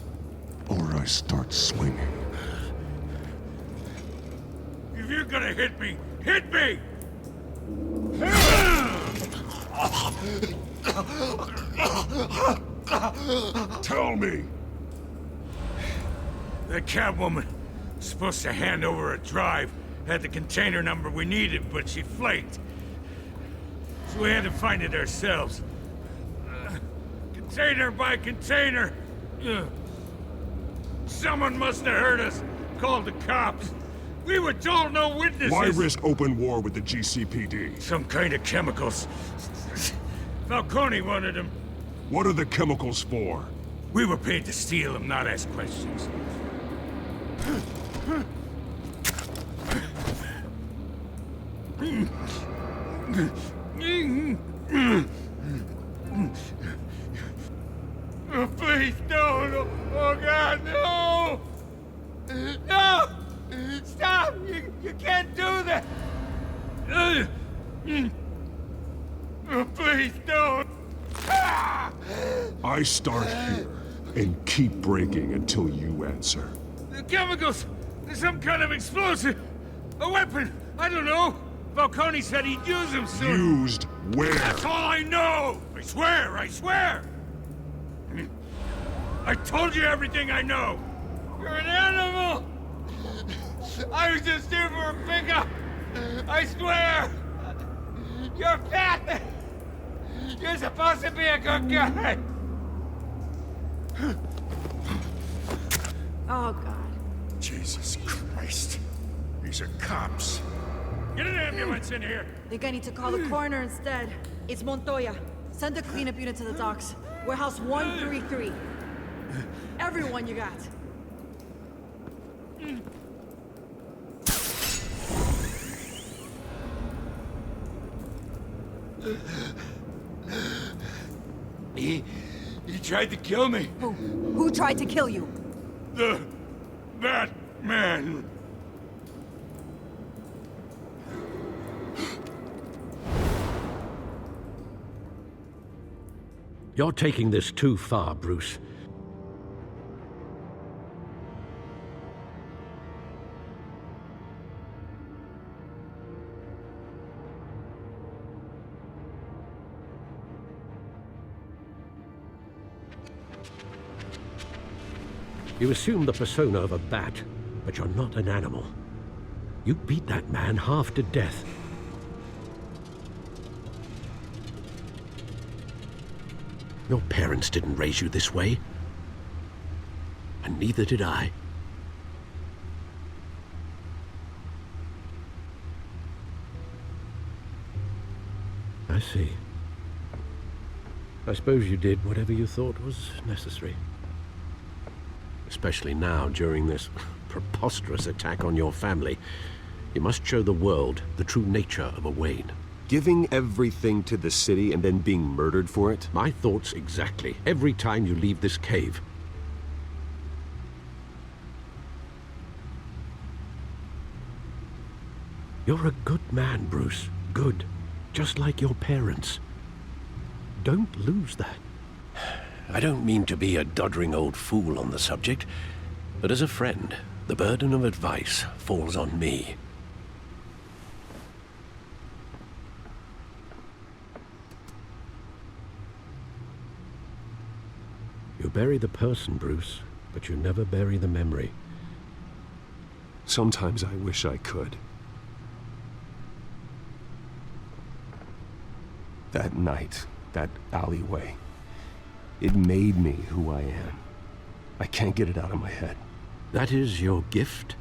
or I start swinging. If you're gonna hit me, hit me! Tell me! That Catwoman was supposed to hand over a drive, had the container number we needed, but she flaked. So we had to find it ourselves. Container by container. Someone must have heard us, called the cops. We were told no witnesses. Why risk open war with the GCPD? Some kind of chemicals. Falcone wanted them. What are the chemicals for? We were paid to steal them, not ask questions. Oh, please, no. Oh, God, no! No! Stop! You can't do that! Oh, please, don't! I start here and keep breaking until you answer. The chemicals! There's some kind of explosive! A weapon! I don't know! Falcone said he'd use them soon! Used where? That's all I know! I swear! I told you everything I know! You're an animal! I was just here for a pickup! I swear! You're fat! You're supposed to be a good guy! Oh, God. Jesus Christ. These are cops. Get an ambulance in here! Think I need to call the coroner instead. It's Montoya. Send a cleanup unit to the docks. Warehouse 133. Everyone you got. He tried to kill me. Who tried to kill you? The Batman. You're taking this too far, Bruce. You assume the persona of a bat, but you're not an animal. You beat that man half to death. Your parents didn't raise you this way. And neither did I. I see. I suppose you did whatever you thought was necessary. especially now during this preposterous attack on your family. You must show the world the true nature of a Wayne. Giving everything to the city and then being murdered for it? My thoughts exactly. Every time you leave this cave. You're a good man, Bruce. Good. Just like your parents. Don't lose that. I don't mean to be a doddering old fool on the subject, but as a friend, the burden of advice falls on me. You bury the person, Bruce, but you never bury the memory. Sometimes I wish I could. That night, that alleyway, it made me who I am. I can't get it out of my head. That is your gift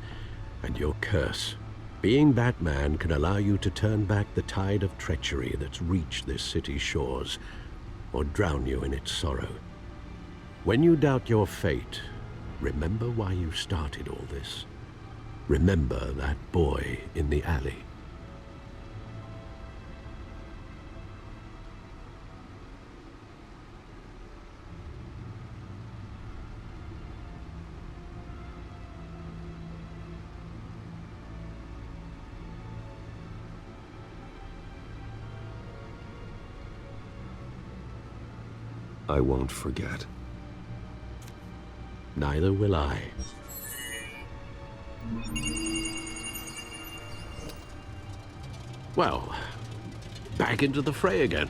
and your curse. Being Batman can allow you to turn back the tide of treachery that's reached this city's shores, or drown you in its sorrow. When you doubt your fate, remember why you started all this. Remember that boy in the alley. I won't forget. Neither will I. Well, back into the fray again.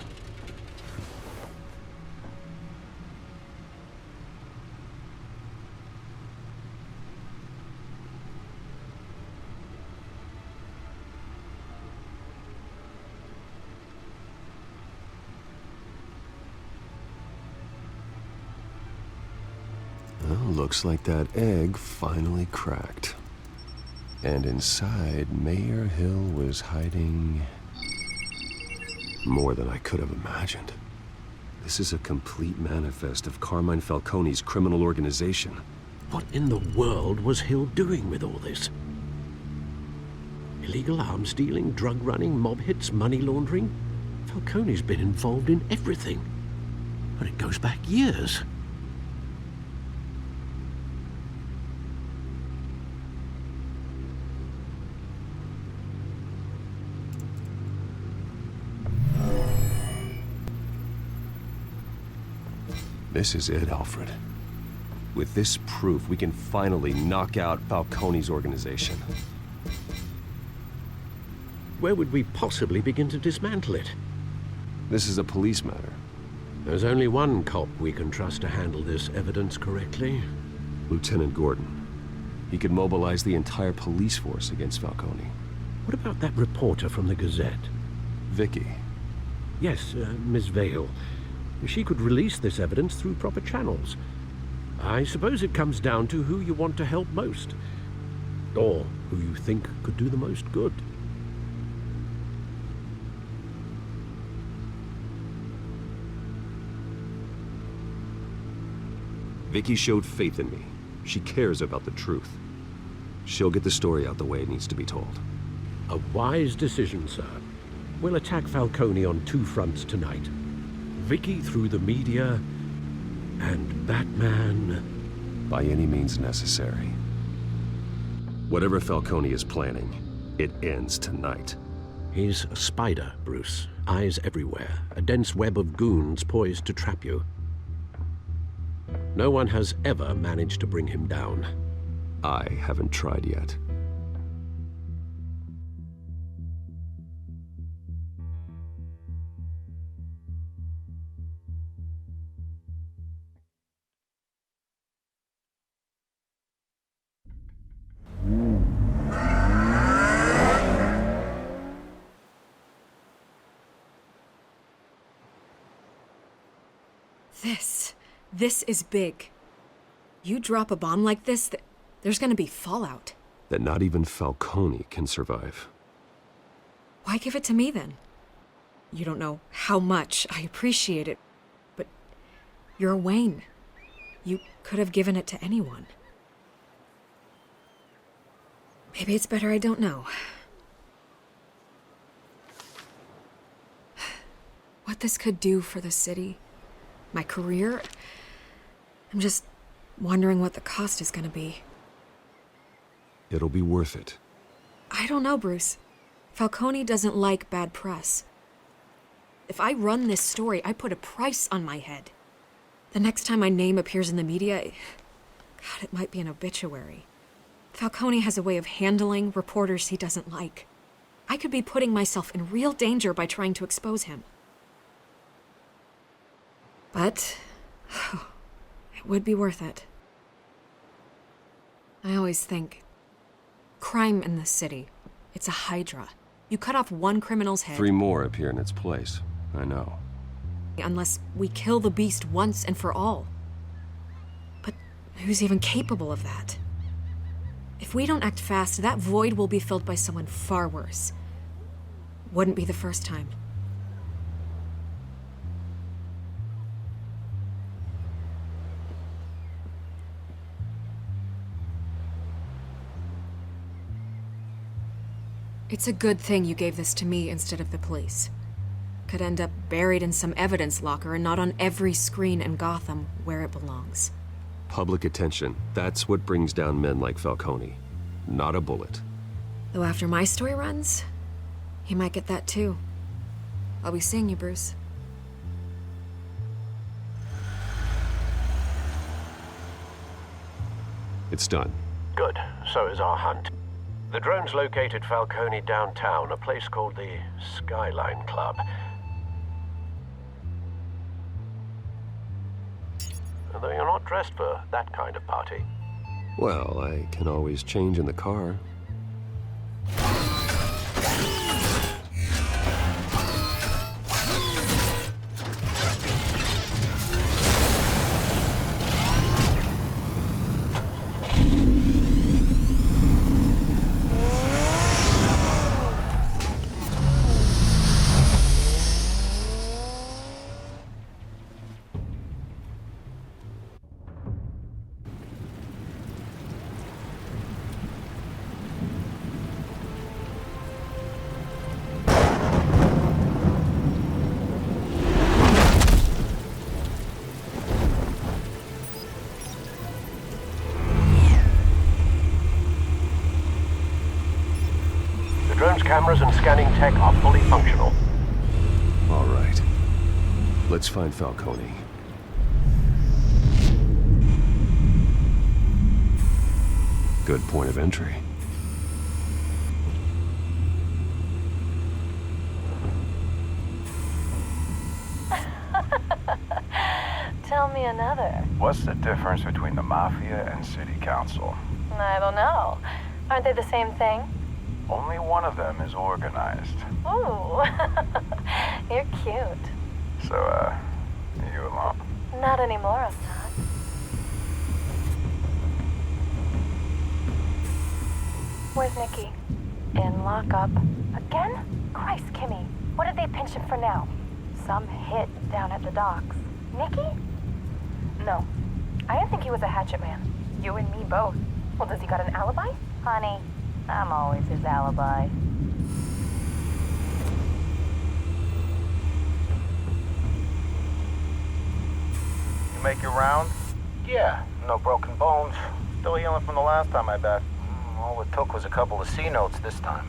Looks like that egg finally cracked. And inside, Mayor Hill was hiding more than I could have imagined. This is a complete manifest of Carmine Falcone's criminal organization. What in the world was Hill doing with all this? Illegal arms dealing, drug running, mob hits, money laundering? Falcone's been involved in everything. And it goes back years. This is it, Alfred. With this proof, we can finally knock out Falcone's organization. Where would we possibly begin to dismantle it? This is a police matter. There's only one cop we can trust to handle this evidence correctly. Lieutenant Gordon. He could mobilize the entire police force against Falcone. What about that reporter from the Gazette? Vicky. Yes, Miss Vale. She could release this evidence through proper channels. I suppose it comes down to who you want to help most. Or who you think could do the most good. Vicky showed faith in me. She cares about the truth. She'll get the story out the way it needs to be told. A wise decision, sir. We'll attack Falcone on two fronts tonight. Vicky through the media, and Batman... by any means necessary. Whatever Falcone is planning, it ends tonight. He's a spider, Bruce. Eyes everywhere. A dense web of goons poised to trap you. No one has ever managed to bring him down. I haven't tried yet. This is big. You drop a bomb like this, there's gonna be fallout. That not even Falcone can survive. Why give it to me then? You don't know how much I appreciate it, but you're a Wayne. You could have given it to anyone. Maybe it's better I don't know. What this could do for the city, my career, I'm just wondering what the cost is gonna be. It'll be worth it. I don't know, Bruce. Falcone doesn't like bad press. If I run this story, I put a price on my head. The next time my name appears in the media, God, it might be an obituary. Falcone has a way of handling reporters he doesn't like. I could be putting myself in real danger by trying to expose him. But it would be worth it. I always think, crime in this city, it's a hydra. You cut off one criminal's head. 3 more appear in its place. I know. Unless we kill the beast once and for all. But who's even capable of that? If we don't act fast, that void will be filled by someone far worse. Wouldn't be the first time. It's a good thing you gave this to me instead of the police. Could end up buried in some evidence locker and not on every screen in Gotham where it belongs. Public attention. That's what brings down men like Falcone. Not a bullet. Though after my story runs, he might get that too. I'll be seeing you, Bruce. It's done. Good. So is our hunt. The drone's located Falcone downtown, a place called the Skyline Club. Although you're not dressed for that kind of party. Well, I can always change in the car. Cameras and scanning tech are fully functional. All right. Let's find Falcone. Good point of entry. Tell me another. What's the difference between the Mafia and City Council? I don't know. Aren't they the same thing? Only one of them is organized. Ooh, you're cute. So, are you alone? Not anymore, I'm not. Where's Nicky? In lockup. Again? Christ, Kimmy. What did they pinch him for now? Some hit down at the docks. Nicky? No. I didn't think he was a hatchet man. You and me both. Well, does he got an alibi? Honey, I'm always his alibi. You make your round? Yeah, no broken bones. Still healing from the last time, I bet. All it took was a couple of C notes this time.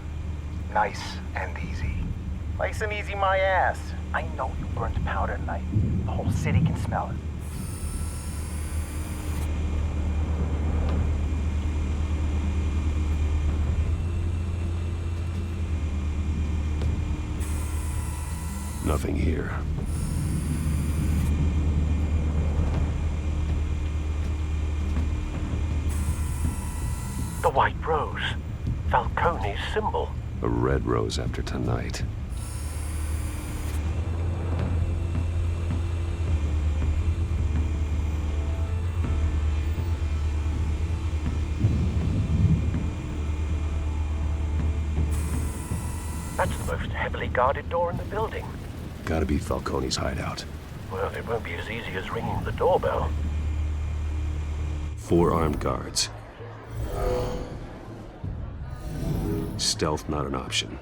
Nice and easy. Nice and easy my ass. I know you burnt powder tonight. The whole city can smell it. Nothing here. The white rose. Falcone's symbol. A red rose after tonight. That's the most heavily guarded door in the building. Gotta be Falcone's hideout. Well, it won't be as easy as ringing the doorbell. 4 armed guards. Stealth not an option.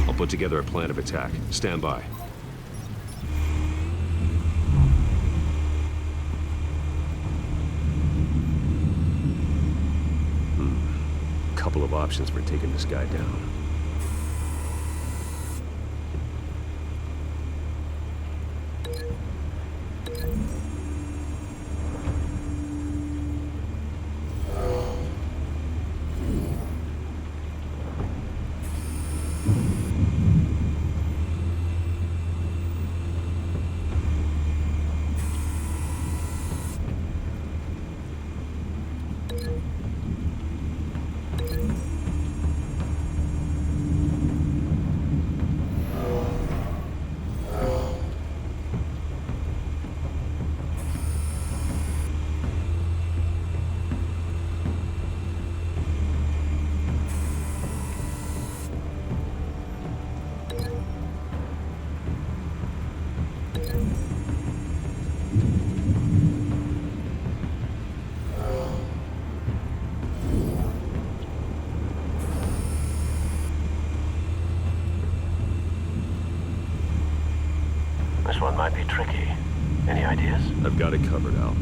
I'll put together a plan of attack. Stand by. Couple of options for taking this guy down. This one might be tricky. Any ideas? I've got it covered, Al.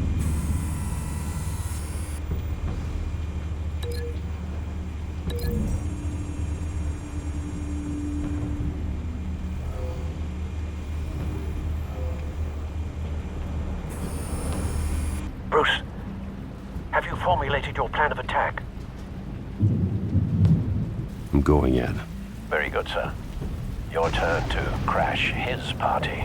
Bruce, have you formulated your plan of attack? I'm going in. Very good, sir. Your turn to crash his party.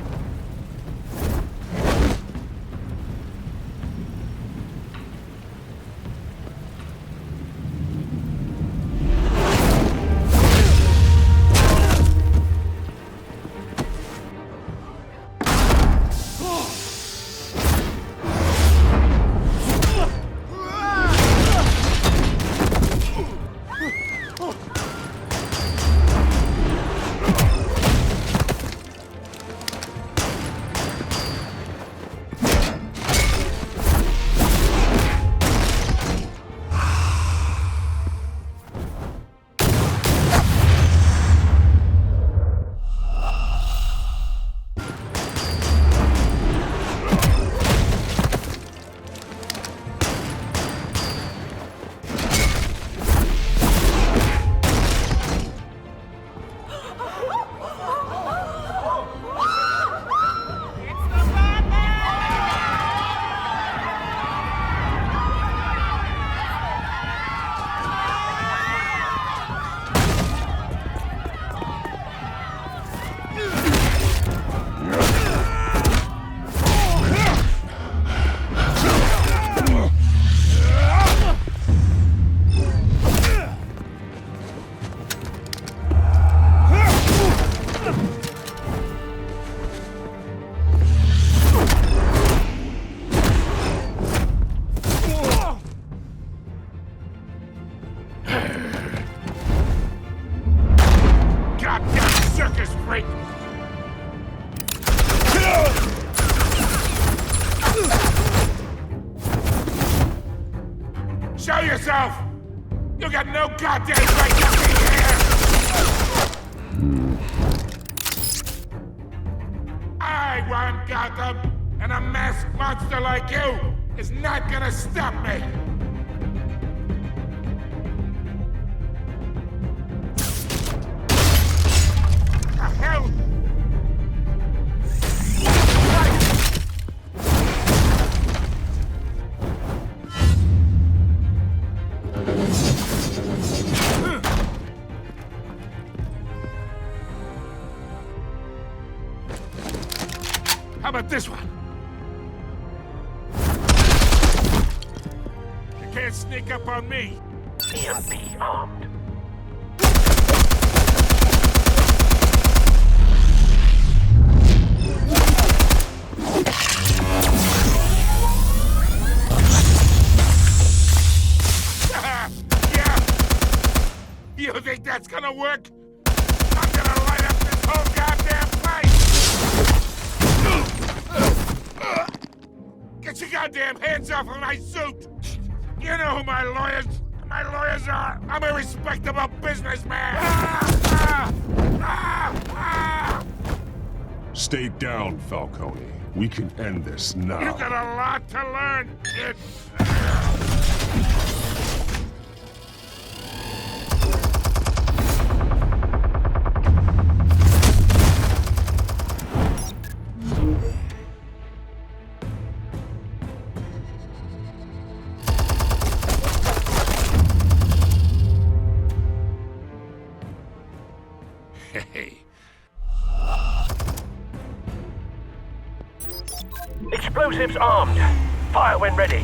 Show yourself! You got no goddamn right to be here! I want Gotham, and a masked monster like you is not gonna stop me! The hell? How about this one? You can't sneak up on me. EMP armed. Yeah? You think that's gonna work? I'm gonna light up this whole goddamn place! Get your goddamn hands off of my suit! You know who my lawyers, my lawyers are. I'm a respectable businessman. Stay down, Falcone. We can end this now. You got a lot to learn, kid. Hey. Explosives armed. Fire when ready.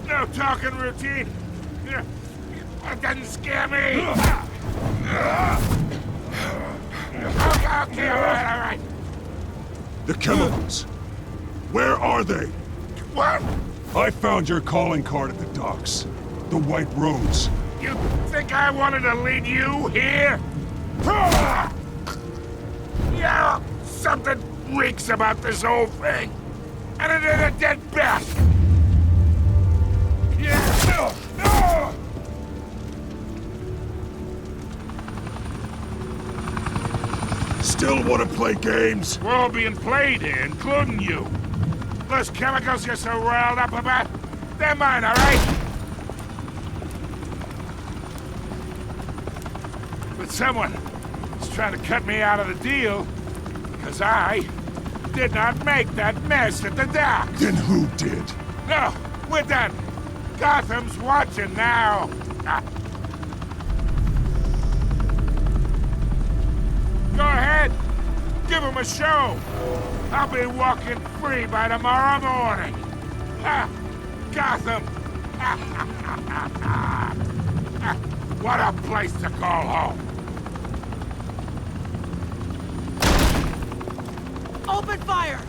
No talking routine. That doesn't scare me. Okay, all right. The chemicals. Where are they? What? I found your calling card at the docks. The White Rose. You think I wanted to lead you here? Yeah, something reeks about this whole thing. And it is a dead bat. Yeah. No. Still want to play games? We're all being played here, including you. Those chemicals you're so riled up about, they're mine, all right? But someone is trying to cut me out of the deal because I did not make that mess at the docks. Then who did? No, we're done. Gotham's watching now. Go ahead. Give him a show. I'll be walking free by tomorrow morning. Gotham. What a place to call home. Open fire!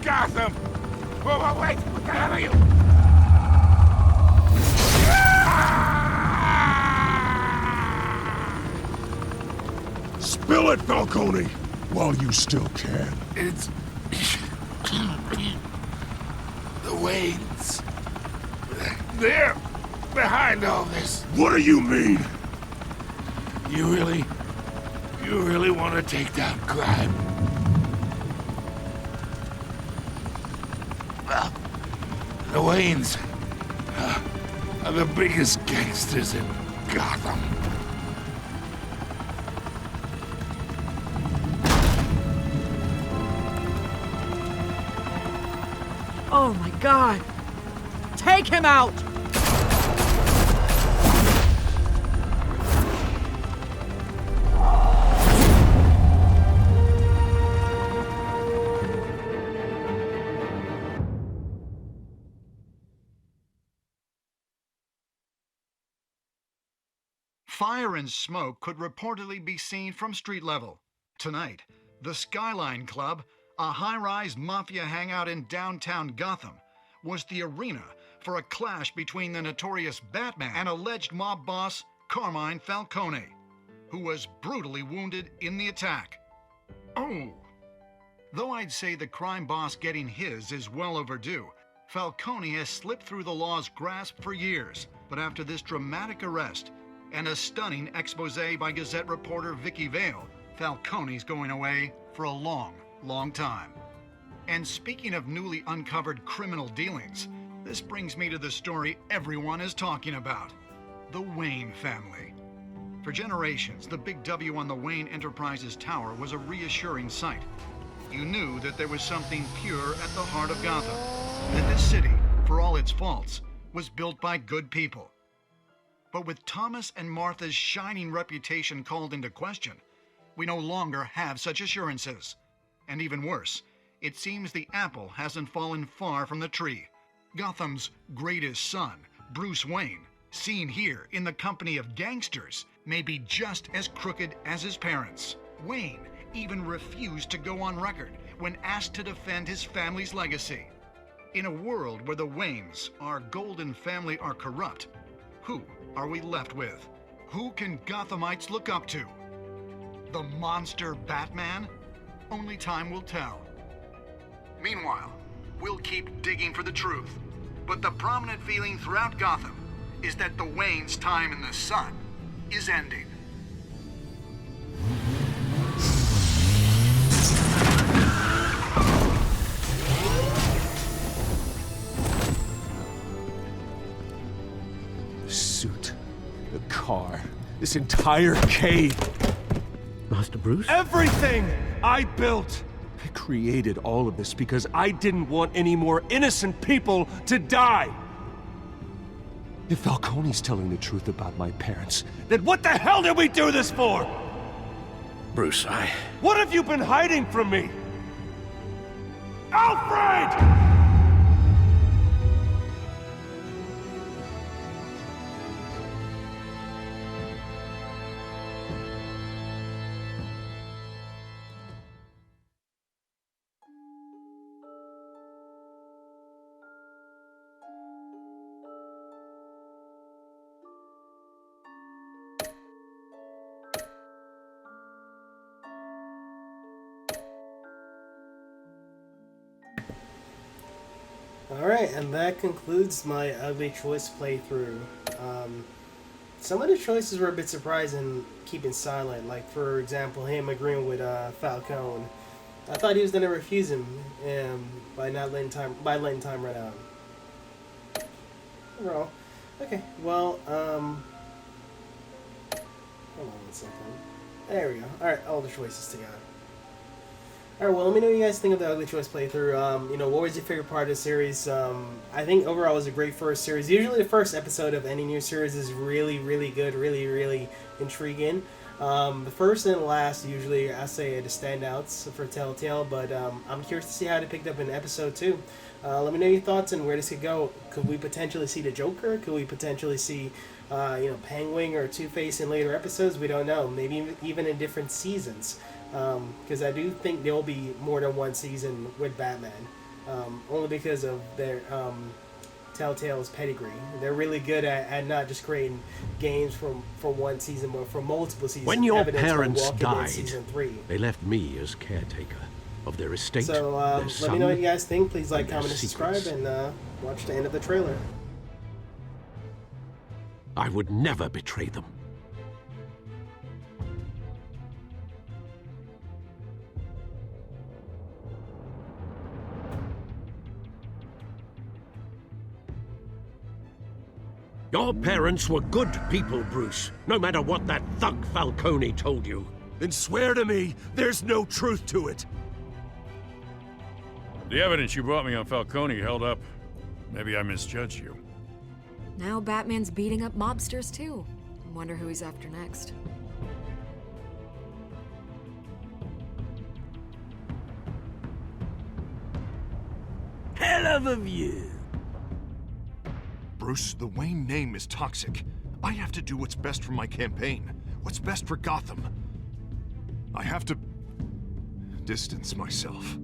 Gotham! Whoa, wait! What the hell are you? Spill it, Falcone, while you still can. It's... the Waynes. They're behind all this. What do you mean? You really want to take down crime? Well, the Waynes are the biggest gangsters in Gotham. Oh my God! Take him out! Fire and smoke could reportedly be seen from street level. Tonight, the Skyline Club, a high-rise mafia hangout in downtown Gotham, was the arena for a clash between the notorious Batman and alleged mob boss Carmine Falcone, who was brutally wounded in the attack. Oh! Though I'd say the crime boss getting his is well overdue, Falcone has slipped through the law's grasp for years, but after this dramatic arrest and a stunning expose by Gazette reporter Vicky Vale, Falcone's going away for a long, long time. And speaking of newly uncovered criminal dealings, this brings me to the story everyone is talking about: the Wayne family. For generations, the big W on the Wayne Enterprises tower was a reassuring sight. You knew that there was something pure at the heart of Gotham. That this city, for all its faults, was built by good people. But with Thomas and Martha's shining reputation called into question, we no longer have such assurances. And even worse, it seems the apple hasn't fallen far from the tree. Gotham's greatest son, Bruce Wayne, seen here in the company of gangsters, may be just as crooked as his parents. Wayne even refused to go on record when asked to defend his family's legacy. In a world where the Waynes, our golden family, are corrupt, who are we left with? Who can Gothamites look up to? The monster Batman? Only time will tell. Meanwhile, we'll keep digging for the truth. But the prominent feeling throughout Gotham is that the Waynes' time in the sun is ending. The suit, the car, this entire cave. Master Bruce? Everything I built! I created all of this because I didn't want any more innocent people to die! If Falcone's telling the truth about my parents, then what the hell did we do this for? Bruce, What have you been hiding from me? Alfred! Alright, and that concludes my Ugly Choice playthrough. Some of the choices were a bit surprising, keeping silent, like for example him agreeing with Falcone. I thought he was going to refuse him by letting time run out. Overall, okay, well, hold on one second. There we go. Alright, all the choices together. Alright, well, let me know what you guys think of the Ugly Choice playthrough. You know, what was your favorite part of the series? I think overall it was a great first series. Usually the first episode of any new series is really, really good, really intriguing. The first and last, usually, I say, are the standouts for Telltale, but I'm curious to see how they picked up in episode 2. Let me know your thoughts on where this could go. Could we potentially see the Joker? Could we potentially see, Penguin or Two-Face in later episodes? We don't know. Maybe even in different seasons. Because I do think there will be more than one season with Batman, only because of their Telltale's pedigree. They're really good at not just creating games for one season, but for multiple seasons. When your parents died, season 3. they left me as caretaker of their estate. So let me know what you guys think. Please like, comment, and subscribe, and watch the end of the trailer. I would never betray them. Your parents were good people, Bruce, no matter what that thug Falcone told you. Then swear to me there's no truth to it. The evidence you brought me on Falcone held up. Maybe I misjudged you. Now Batman's beating up mobsters, too. Wonder who he's after next. Hell of a view. Bruce, the Wayne name is toxic. I have to do what's best for my campaign. What's best for Gotham. I have to distance myself.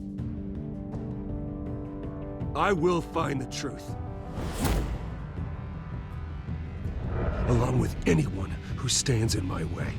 I will find the truth. Along with anyone who stands in my way.